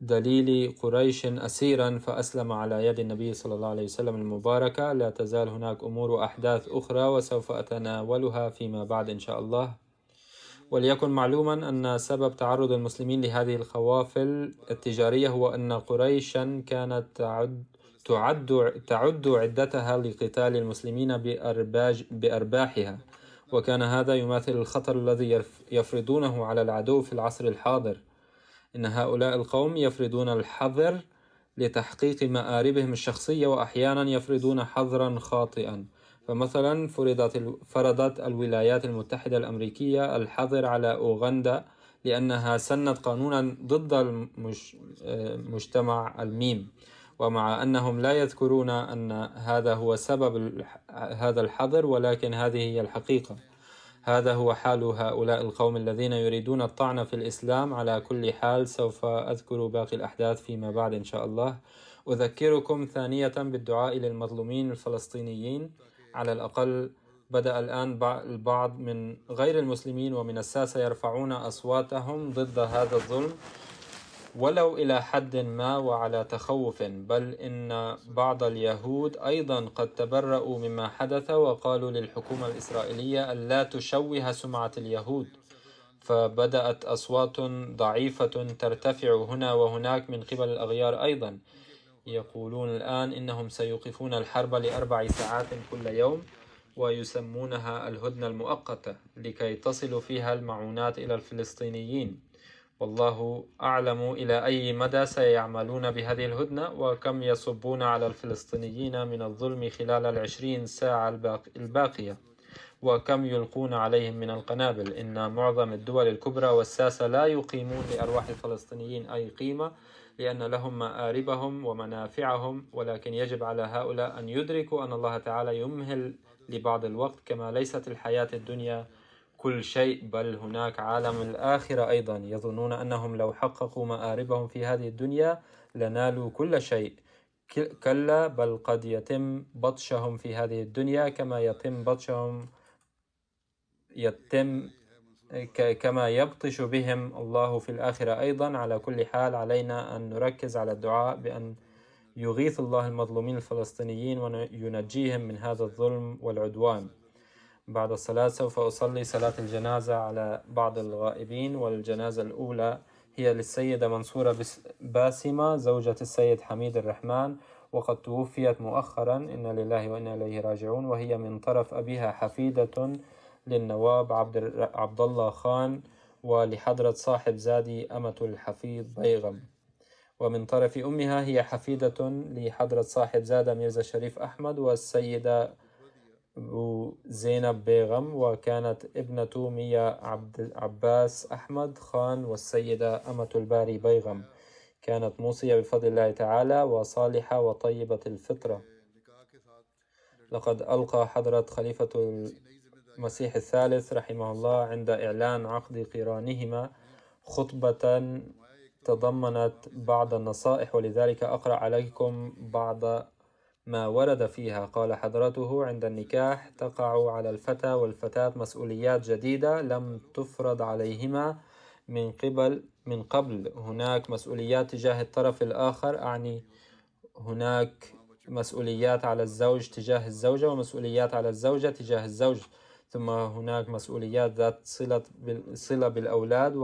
دليل قريش أسيرا فأسلم على يد النبي صلى الله عليه وسلم المباركة. لا تزال هناك أمور وأحداث أخرى وسوف أتناولها فيما بعد إن شاء الله. وليكن معلوما أن سبب تعرض المسلمين لهذه القوافل التجارية هو أن قريشا كانت تعد عدتها لقتال المسلمين بأرباحها، وكان هذا يماثل الخطر الذي يفرضونه على العدو في العصر الحاضر. إن هؤلاء القوم يفرضون الحظر لتحقيق مآربهم الشخصية، وأحيانا يفرضون حظرا خاطئا. فمثلا فرضت الولايات المتحدة الأمريكية الحظر على أوغندا لأنها سنت قانونا ضد مجتمع الميم، ومع أنهم لا يذكرون أن هذا هو سبب هذا الحظر، ولكن هذه هي الحقيقة. هذا هو حال هؤلاء القوم الذين يريدون الطعن في الإسلام. على كل حال سوف أذكر باقي الأحداث فيما بعد إن شاء الله. أذكركم ثانية بالدعاء للمظلومين الفلسطينيين. على الأقل بدأ الآن البعض من غير المسلمين ومن الساسة يرفعون أصواتهم ضد هذا الظلم، ولو إلى حد ما وعلى تخوف، بل إن بعض اليهود أيضا قد تبرؤوا مما حدث وقالوا للحكومة الإسرائيلية ألا تشوه سمعة اليهود. فبدأت أصوات ضعيفة ترتفع هنا وهناك من قبل الأغيار أيضا، يقولون الآن إنهم سيوقفون الحرب ل4 ساعات كل يوم، ويسمونها الهدنة المؤقتة، لكي تصل فيها المعونات إلى الفلسطينيين. والله أعلم إلى أي مدى سيعملون بهذه الهدنة، وكم يصبون على الفلسطينيين من الظلم خلال 20 ساعة الباقية، وكم يلقون عليهم من القنابل. إن معظم الدول الكبرى والساسة لا يقيمون لأرواح الفلسطينيين أي قيمة، لأن لهم مآربهم ومنافعهم، ولكن يجب على هؤلاء أن يدركوا أن الله تعالى يمهل لبعض الوقت، كما ليست الحياة الدنيا كل شيء، بل هناك عالم الآخرة أيضا. يظنون أنهم لو حققوا مآربهم في هذه الدنيا لنالوا كل شيء. كلا، بل قد يتم بطشهم في هذه الدنيا كما يبطش بهم الله في الآخرة أيضا. على كل حال علينا أن نركز على الدعاء بأن يغيث الله المظلومين الفلسطينيين وينجيهم من هذا الظلم والعدوان. بعد الصلاة سوف أصلي صلاة الجنازة على بعض الغائبين، والجنازة الأولى هي للسيدة منصورة باسمة زوجة السيد حميد الرحمن، وقد توفيت مؤخرا، إنا لله وإنا إليه راجعون، وهي من طرف أبيها حفيدة للنواب عبد الله خان، ولحضرة صاحب زادي أمة الحفيظ بيغم. ومن طرف أمها هي حفيدة لحضرة صاحب زادة ميرزا شريف أحمد والسيدة زينب بيغم، وكانت ابنة ميا عبد عباس أحمد خان والسيدة أمة الباري بيغم. كانت موصية بفضل الله تعالى وصالحة وطيبة الفطرة. لقد ألقى حضرة خليفة المسيح الثالث رحمه الله عند إعلان عقد قرانهما خطبة تضمنت بعض النصائح، ولذلك أقرأ عليكم بعض ما ورد فيها. قال حضرته: عند النكاح تقع على الفتى والفتاة مسؤوليات جديدة لم تفرض عليهما من قبل. هناك مسؤوليات تجاه الطرف الآخر، أعني هناك مسؤوليات على الزوج تجاه الزوجة ومسؤوليات على الزوجة تجاه الزوج، ثم هناك مسؤوليات ذات صلة بالأولاد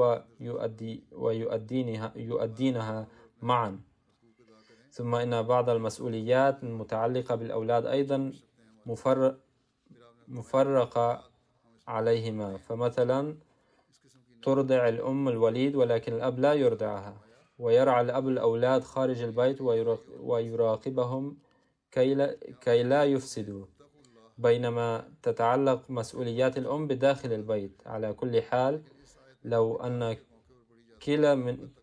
ويؤدينها معا. ثم إن بعض المسؤوليات المتعلقة بالأولاد أيضا مفرقة عليهما، فمثلا ترضع الأم الوليد ولكن الأب لا يرضعها، ويرعى الأب الأولاد خارج البيت ويراقبهم كي لا يفسدوا، بينما تتعلق مسؤوليات الأم بداخل البيت. على كل حال، لو أن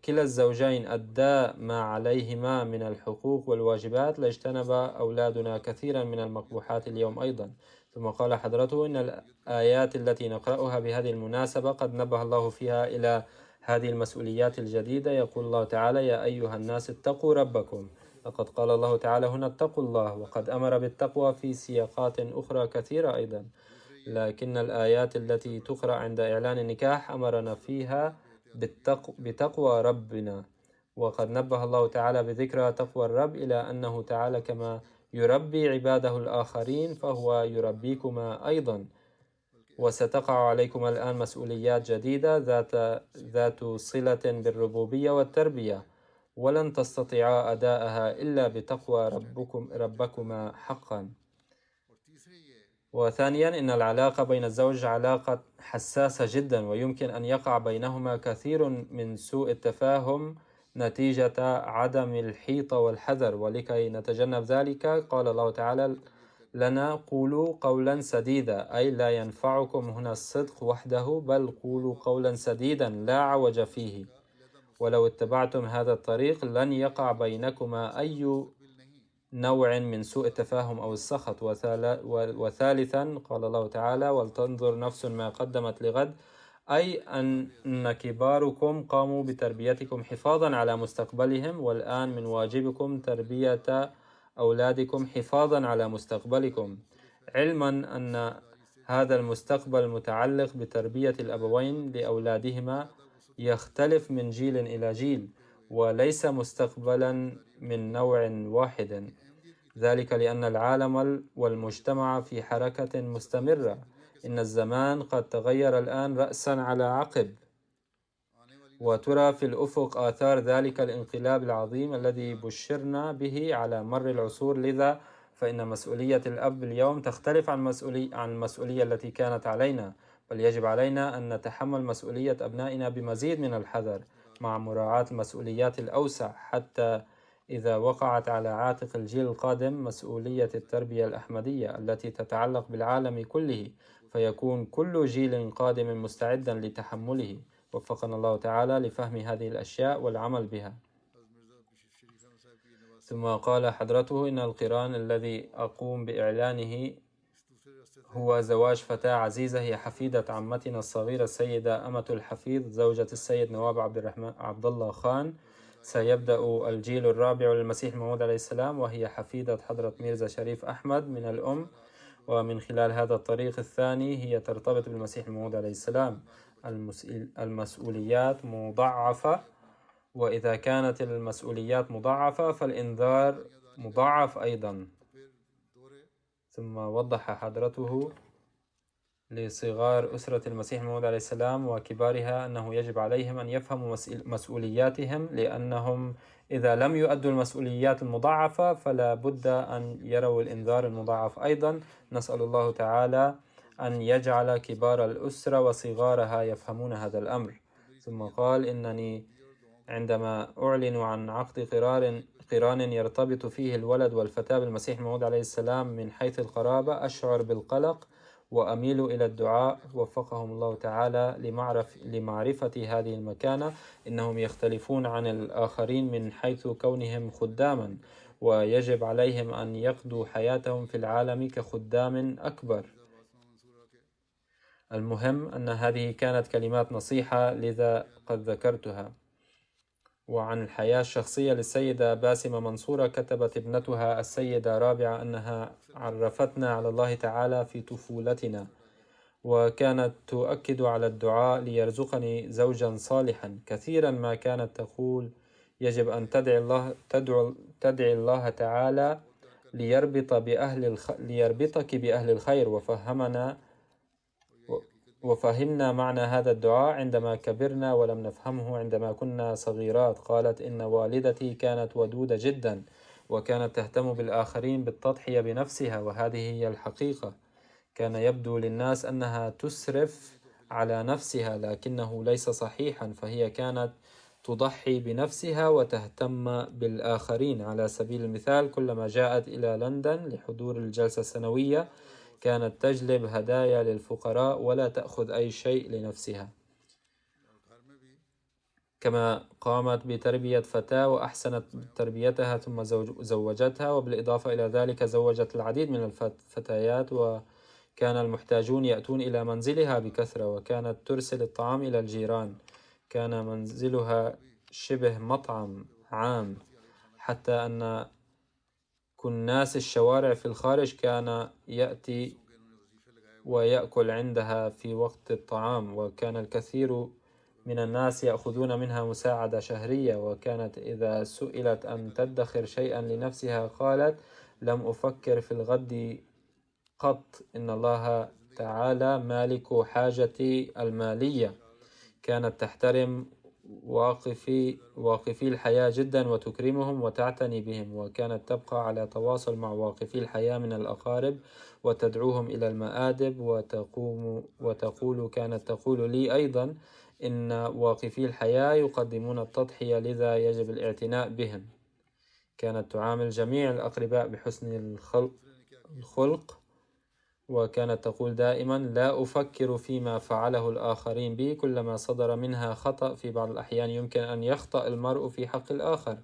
كلا الزوجين أدى ما عليهما من الحقوق والواجبات لاجتنب أولادنا كثيرا من المقبوحات اليوم أيضا. ثم قال حضرته: إن الآيات التي نقرأها بهذه المناسبة قد نبه الله فيها إلى هذه المسؤوليات الجديدة. يقول الله تعالى: يا أيها الناس اتقوا ربكم. لقد قال الله تعالى هنا: اتقوا الله، وقد أمر بالتقوى في سياقات أخرى كثيرة أيضا، لكن الآيات التي تقرأ عند إعلان النكاح أمرنا فيها بتقوى ربنا. وقد نبه الله تعالى بذكر تقوى الرب إلى أنه تعالى كما يربي عباده الآخرين فهو يربيكما أيضا. وستقع عليكما الآن مسؤوليات جديدة ذات صلة بالربوبية والتربية، ولن تستطيعا أداءها إلا بتقوى ربكما حقا. وثانيا، إن العلاقة بين الزوج علاقة حساسة جدا، ويمكن أن يقع بينهما كثير من سوء التفاهم نتيجة عدم الحيطة والحذر. ولكي نتجنب ذلك قال الله تعالى لنا: قولوا قولا سديدا، أي لا ينفعكم هنا الصدق وحده، بل قولوا قولا سديدا لا عوج فيه. ولو اتبعتم هذا الطريق لن يقع بينكما أي نوع من سوء التفاهم أو السخط. وثالثا قال الله تعالى: ولتنظر نفس ما قدمت لغد، أي أن كباركم قاموا بتربيتكم حفاظا على مستقبلهم، والآن من واجبكم تربية أولادكم حفاظا على مستقبلكم، علما أن هذا المستقبل المتعلق بتربية الأبوين لأولادهما يختلف من جيل إلى جيل، وليس مستقبلا من نوع واحد. ذلك لأن العالم والمجتمع في حركة مستمرة. إن الزمان قد تغير الآن رأسا على عقب، وترى في الأفق آثار ذلك الانقلاب العظيم الذي بشرنا به على مر العصور. لذا فإن مسؤولية الأب اليوم تختلف عن المسؤولية التي كانت علينا، بل يجب علينا أن نتحمل مسؤولية أبنائنا بمزيد من الحذر مع مراعاة المسؤوليات الأوسع، حتى إذا وقعت على عاتق الجيل القادم مسؤولية التربية الأحمدية التي تتعلق بالعالم كله، فيكون كل جيل قادم مستعدا لتحمله. وفقنا الله تعالى لفهم هذه الأشياء والعمل بها. ثم قال حضرته: إن القران الذي أقوم بإعلانه هو زواج فتاة عزيزة، هي حفيدة عمتنا الصغيرة السيدة أمة الحفيظ زوجة السيد نواب عبد الله خان. سيبدأ الجيل الرابع للمسيح الموعود عليه السلام، وهي حفيدة حضرة ميرزا شريف أحمد من الأم، ومن خلال هذا الطريق الثاني هي ترتبط بالمسيح الموعود عليه السلام. المسؤوليات مضاعفة، وإذا كانت المسؤوليات مضاعفة فالإنذار مضاعف أيضا. ثم وضح حضرته لصغار أسرة المسيح الموعود عليه السلام وكبارها أنه يجب عليهم أن يفهموا مسؤولياتهم، لأنهم إذا لم يؤدوا المسؤوليات المضاعفة فلا بد أن يروا الإنذار المضاعف أيضا. نسأل الله تعالى أن يجعل كبار الأسرة وصغارها يفهمون هذا الأمر. ثم قال: إنني عندما أعلن عن عقد قران يرتبط فيه الولد والفتاة بالمسيح الموعود عليه السلام من حيث القرابة أشعر بالقلق وأميل إلى الدعاء وفقهم الله تعالى لمعرفة هذه المكانة. إنهم يختلفون عن الآخرين من حيث كونهم خداما، ويجب عليهم أن يقضوا حياتهم في العالم كخدام أكبر. المهم أن هذه كانت كلمات نصيحة، لذا قد ذكرتها. وعن الحياة الشخصية للسيدة باسمة منصورة، كتبت ابنتها السيدة رابعة أنها عرفتنا على الله تعالى في طفولتنا، وكانت تؤكد على الدعاء ليرزقني زوجا صالحا. كثيرا ما كانت تقول: يجب أن تدعي الله تعالى ليربطك بأهل الخير. وفهمنا معنى هذا الدعاء عندما كبرنا، ولم نفهمه عندما كنا صغيرات. قالت: إن والدتي كانت ودودة جدا، وكانت تهتم بالآخرين بالتضحية بنفسها، وهذه هي الحقيقة. كان يبدو للناس أنها تسرف على نفسها، لكنه ليس صحيحا، فهي كانت تضحي بنفسها وتهتم بالآخرين. على سبيل المثال، كلما جاءت إلى لندن لحضور الجلسة السنوية كانت تجلب هدايا للفقراء ولا تأخذ أي شيء لنفسها. كما قامت بتربية فتاة وأحسنت تربيتها ثم زوجتها، وبالإضافة إلى ذلك زوجت العديد من الفتيات، وكان المحتاجون يأتون إلى منزلها بكثرة، وكانت ترسل الطعام إلى الجيران. كان منزلها شبه مطعم عام، حتى أن كناس الشوارع في الخارج كان يأتي ويأكل عندها في وقت الطعام، وكان الكثير من الناس يأخذون منها مساعدة شهرية. وكانت إذا سئلت أن تدخر شيئا لنفسها قالت: لم أفكر في الغد قط، إن الله تعالى مالك حاجتي المالية. كانت تحترم واقفي الحياة جدا وتكرمهم وتعتني بهم، وكانت تبقى على تواصل مع واقفي الحياة من الأقارب وتدعوهم إلى المآدب. كانت تقول لي أيضا إن واقفي الحياة يقدمون التضحية، لذا يجب الاعتناء بهم. كانت تعامل جميع الأقرباء بحسن الخلق، وكانت تقول دائما: لا أفكر فيما فعله الآخرين بي، كلما صدر منها خطأ في بعض الأحيان يمكن أن يخطأ المرء في حق الآخر.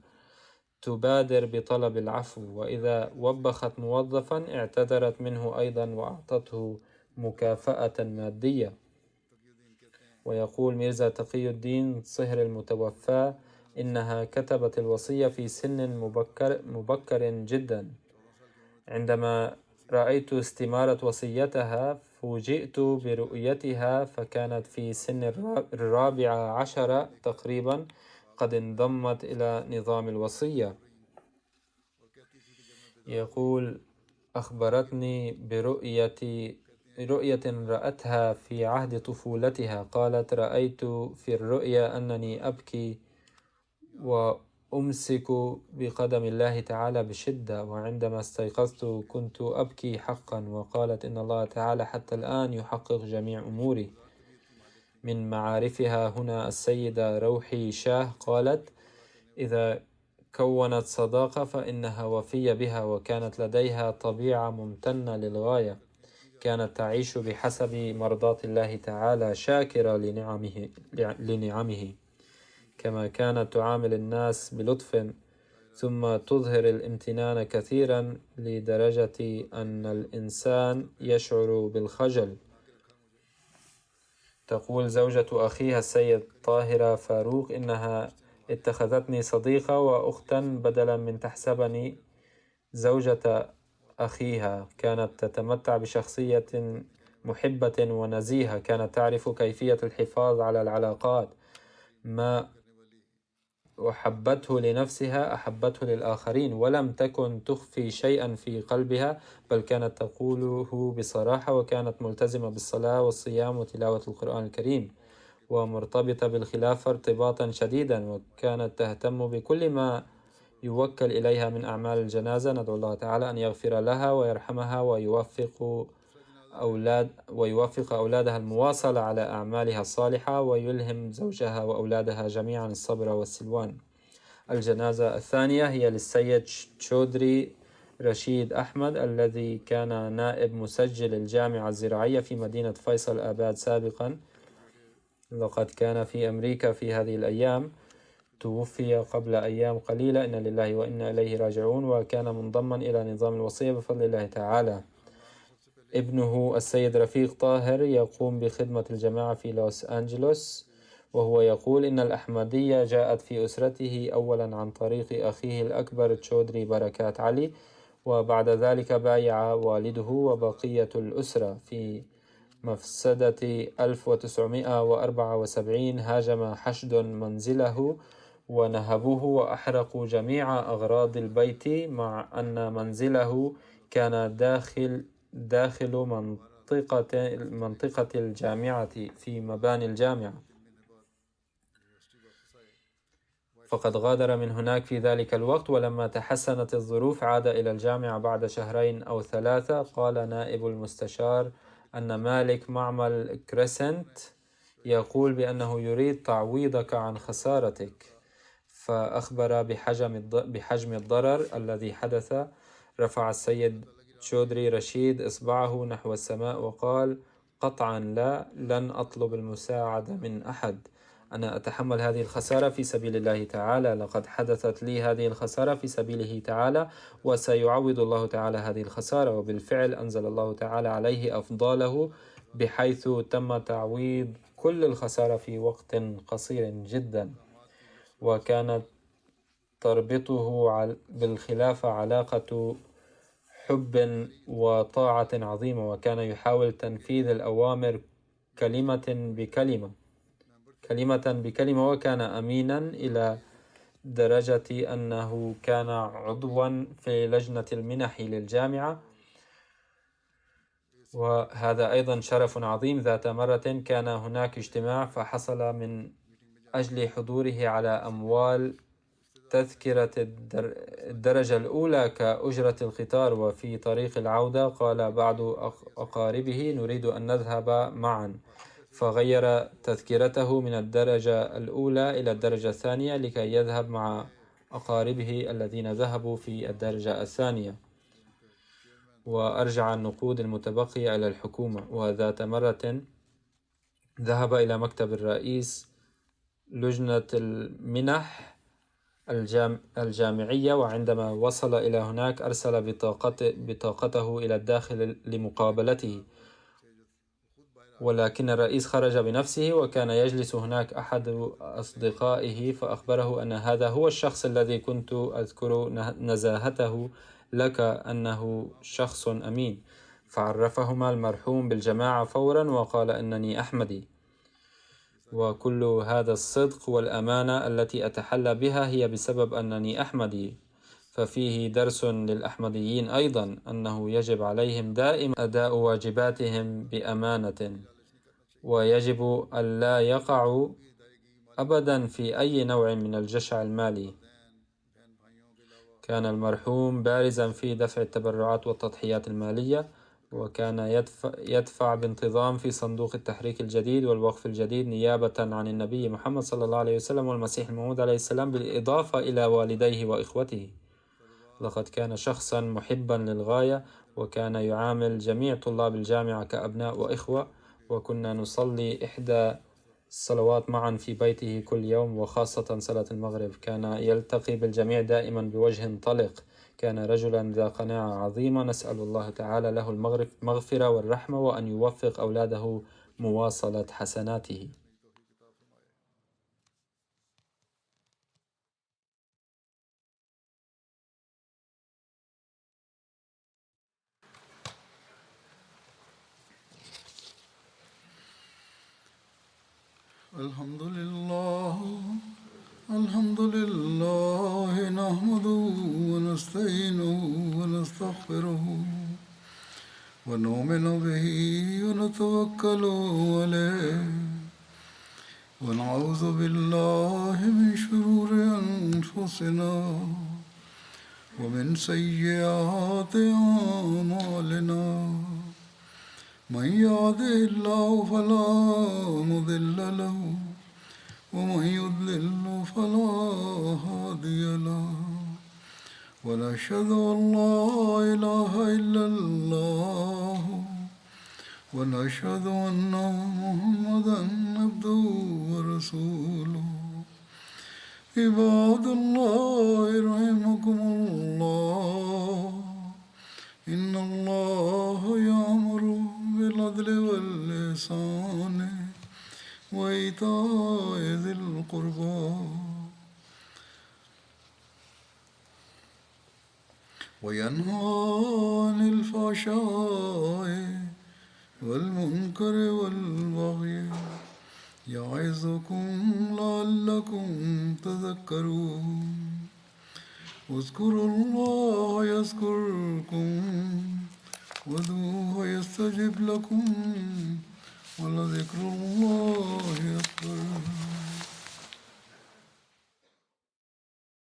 تبادر بطلب العفو، وإذا وبخت موظفا اعتذرت منه أيضا وأعطته مكافأة مادية. ويقول ميرزا تقي الدين صهر المتوفى: إنها كتبت الوصية في سن مبكر جدا. عندما رأيت استمارة وصيتها فوجئت برؤيتها، فكانت في سن 14 تقريبا قد انضمت إلى نظام الوصية. يقول: أخبرتني برؤية رأتها في عهد طفولتها. قالت: رأيت في الرؤيا أنني أبكي وأمسك بقدم الله تعالى بشدة، وعندما استيقظت كنت أبكي حقا. وقالت: إن الله تعالى حتى الآن يحقق جميع أموري. من معارفها هنا السيدة روحي شاه قالت: إذا كونت صداقة فإنها وفية بها، وكانت لديها طبيعة ممتنة للغاية. كانت تعيش بحسب مرضاة الله تعالى، شاكرة لنعمه. كما كانت تعامل الناس بلطف، ثم تظهر الامتنان كثيرا لدرجة أن الإنسان يشعر بالخجل. تقول زوجة أخيها السيد طاهرة فاروق: إنها اتخذتني صديقة وأختا بدلا من تحسبني زوجة أخيها. كانت تتمتع بشخصية محبة ونزيهة، كانت تعرف كيفية الحفاظ على العلاقات. ما أحبته لنفسها أحبته للآخرين، ولم تكن تخفي شيئا في قلبها، بل كانت تقوله بصراحة. وكانت ملتزمة بالصلاة والصيام وتلاوة القرآن الكريم، ومرتبطة بالخلافة ارتباطا شديدا، وكانت تهتم بكل ما يوكل إليها من أعمال الجنازة. ندعو الله تعالى أن يغفر لها ويرحمها ويوفق أولادها المواصلة على أعمالها الصالحة، ويلهم زوجها وأولادها جميعا الصبر والسلوان. الجنازة الثانية هي للسيد تشودري رشيد أحمد، الذي كان نائب مسجل الجامعة الزراعية في مدينة فيصل آباد سابقا، لقد كان في أمريكا في هذه الأيام. توفي قبل أيام قليلة، إن لله وإنا إليه راجعون، وكان منضما إلى نظام الوصية بفضل الله تعالى. ابنه السيد رفيق طاهر يقوم بخدمة الجماعة في لوس أنجلوس، وهو يقول إن الأحمدية جاءت في أسرته أولا عن طريق أخيه الأكبر تشودري بركات علي، وبعد ذلك بايع والده وبقية الأسرة. في مفسدة 1974 هاجم حشد منزله ونهبوه وأحرقوا جميع أغراض البيت، مع أن منزله كان داخل منطقة الجامعة في مباني الجامعة، فقد غادر من هناك في ذلك الوقت. ولما تحسنت الظروف عاد إلى الجامعة بعد 2 أو 3. قال نائب المستشار أن مالك معمل كريسنت يقول بأنه يريد تعويضك عن خسارتك، فأخبر بحجم الضرر الذي حدث. رفع السيد تشودري رشيد إصبعه نحو السماء وقال: قطعا لا، لن أطلب المساعدة من أحد. أنا أتحمل هذه الخسارة في سبيل الله تعالى، لقد حدثت لي هذه الخسارة في سبيله تعالى، وسيعوض الله تعالى هذه الخسارة. وبالفعل أنزل الله تعالى عليه أفضاله، بحيث تم تعويض كل الخسارة في وقت قصير جدا. وكانت تربطه بالخلافة علاقة حب وطاعة عظيمة، وكان يحاول تنفيذ الأوامر كلمة بكلمة، وكان أمينا إلى درجة أنه كان عضوا في لجنة المنح للجامعة، وهذا أيضا شرف عظيم. ذات مرة كان هناك اجتماع، فحصل من أجل حضوره على أموال تذكرة الدرجة الأولى كأجرة القطار، وفي طريق العودة قال بعض أقاربه: نريد أن نذهب معا، فغير تذكرته من الدرجة الأولى إلى الدرجة الثانية لكي يذهب مع أقاربه الذين ذهبوا في الدرجة الثانية، وأرجع النقود المتبقية إلى الحكومة. وذات مرة ذهب إلى مكتب الرئيس لجنة المنح الجامعية، وعندما وصل إلى هناك أرسل بطاقته إلى الداخل لمقابلته، ولكن الرئيس خرج بنفسه، وكان يجلس هناك أحد أصدقائه فأخبره أن هذا هو الشخص الذي كنت أذكر نزاهته لك، أنه شخص أمين. فعرفهما المرحوم بالجماعة فورا وقال: إنني أحمدي، وكل هذا الصدق والأمانة التي أتحلى بها هي بسبب أنني أحمدي. ففيه درس للأحمديين أيضا، أنه يجب عليهم دائما أداء واجباتهم بأمانة، ويجب ألا يقعوا أبدا في أي نوع من الجشع المالي. كان المرحوم بارزا في دفع التبرعات والتضحيات المالية، وكان يدفع بانتظام في صندوق التحريك الجديد والوقف الجديد نيابة عن النبي محمد صلى الله عليه وسلم والمسيح الموعود عليه السلام، بالإضافة إلى والديه وإخوته. لقد كان شخصا محبا للغاية، وكان يعامل جميع طلاب الجامعة كأبناء وإخوة، وكنا نصلي إحدى الصلوات معا في بيته كل يوم، وخاصة صلاة المغرب. كان يلتقي بالجميع دائما بوجه طلق. كان رجلا ذا قناعة عظيمة، نسأل الله تعالى له المغفرة والرحمة، وأن يوفق أولاده مواصلة حسناته. الحمد لله نحمده ونستعينه ونستغفره ونؤمن به ونتوكل عليه ونعوذ بالله من شرور أنفسنا ومن سيئات أعمالنا من يهده الله فلا مضل له ومن يضلل فلا هادي له ونشهد أن لا إله إلا الله ونشهد أن محمدا عبده ورسوله عباد الله رحمكم الله إن الله يأمر بالعدل والإحسان وإيتاء ذي القربى وينهى عن الفحشاء والمنكر والبغي يعظكم لعلكم تذكرون اذكروا الله يذكركم وادعوه يستجب لكم ولذكر الله أكبر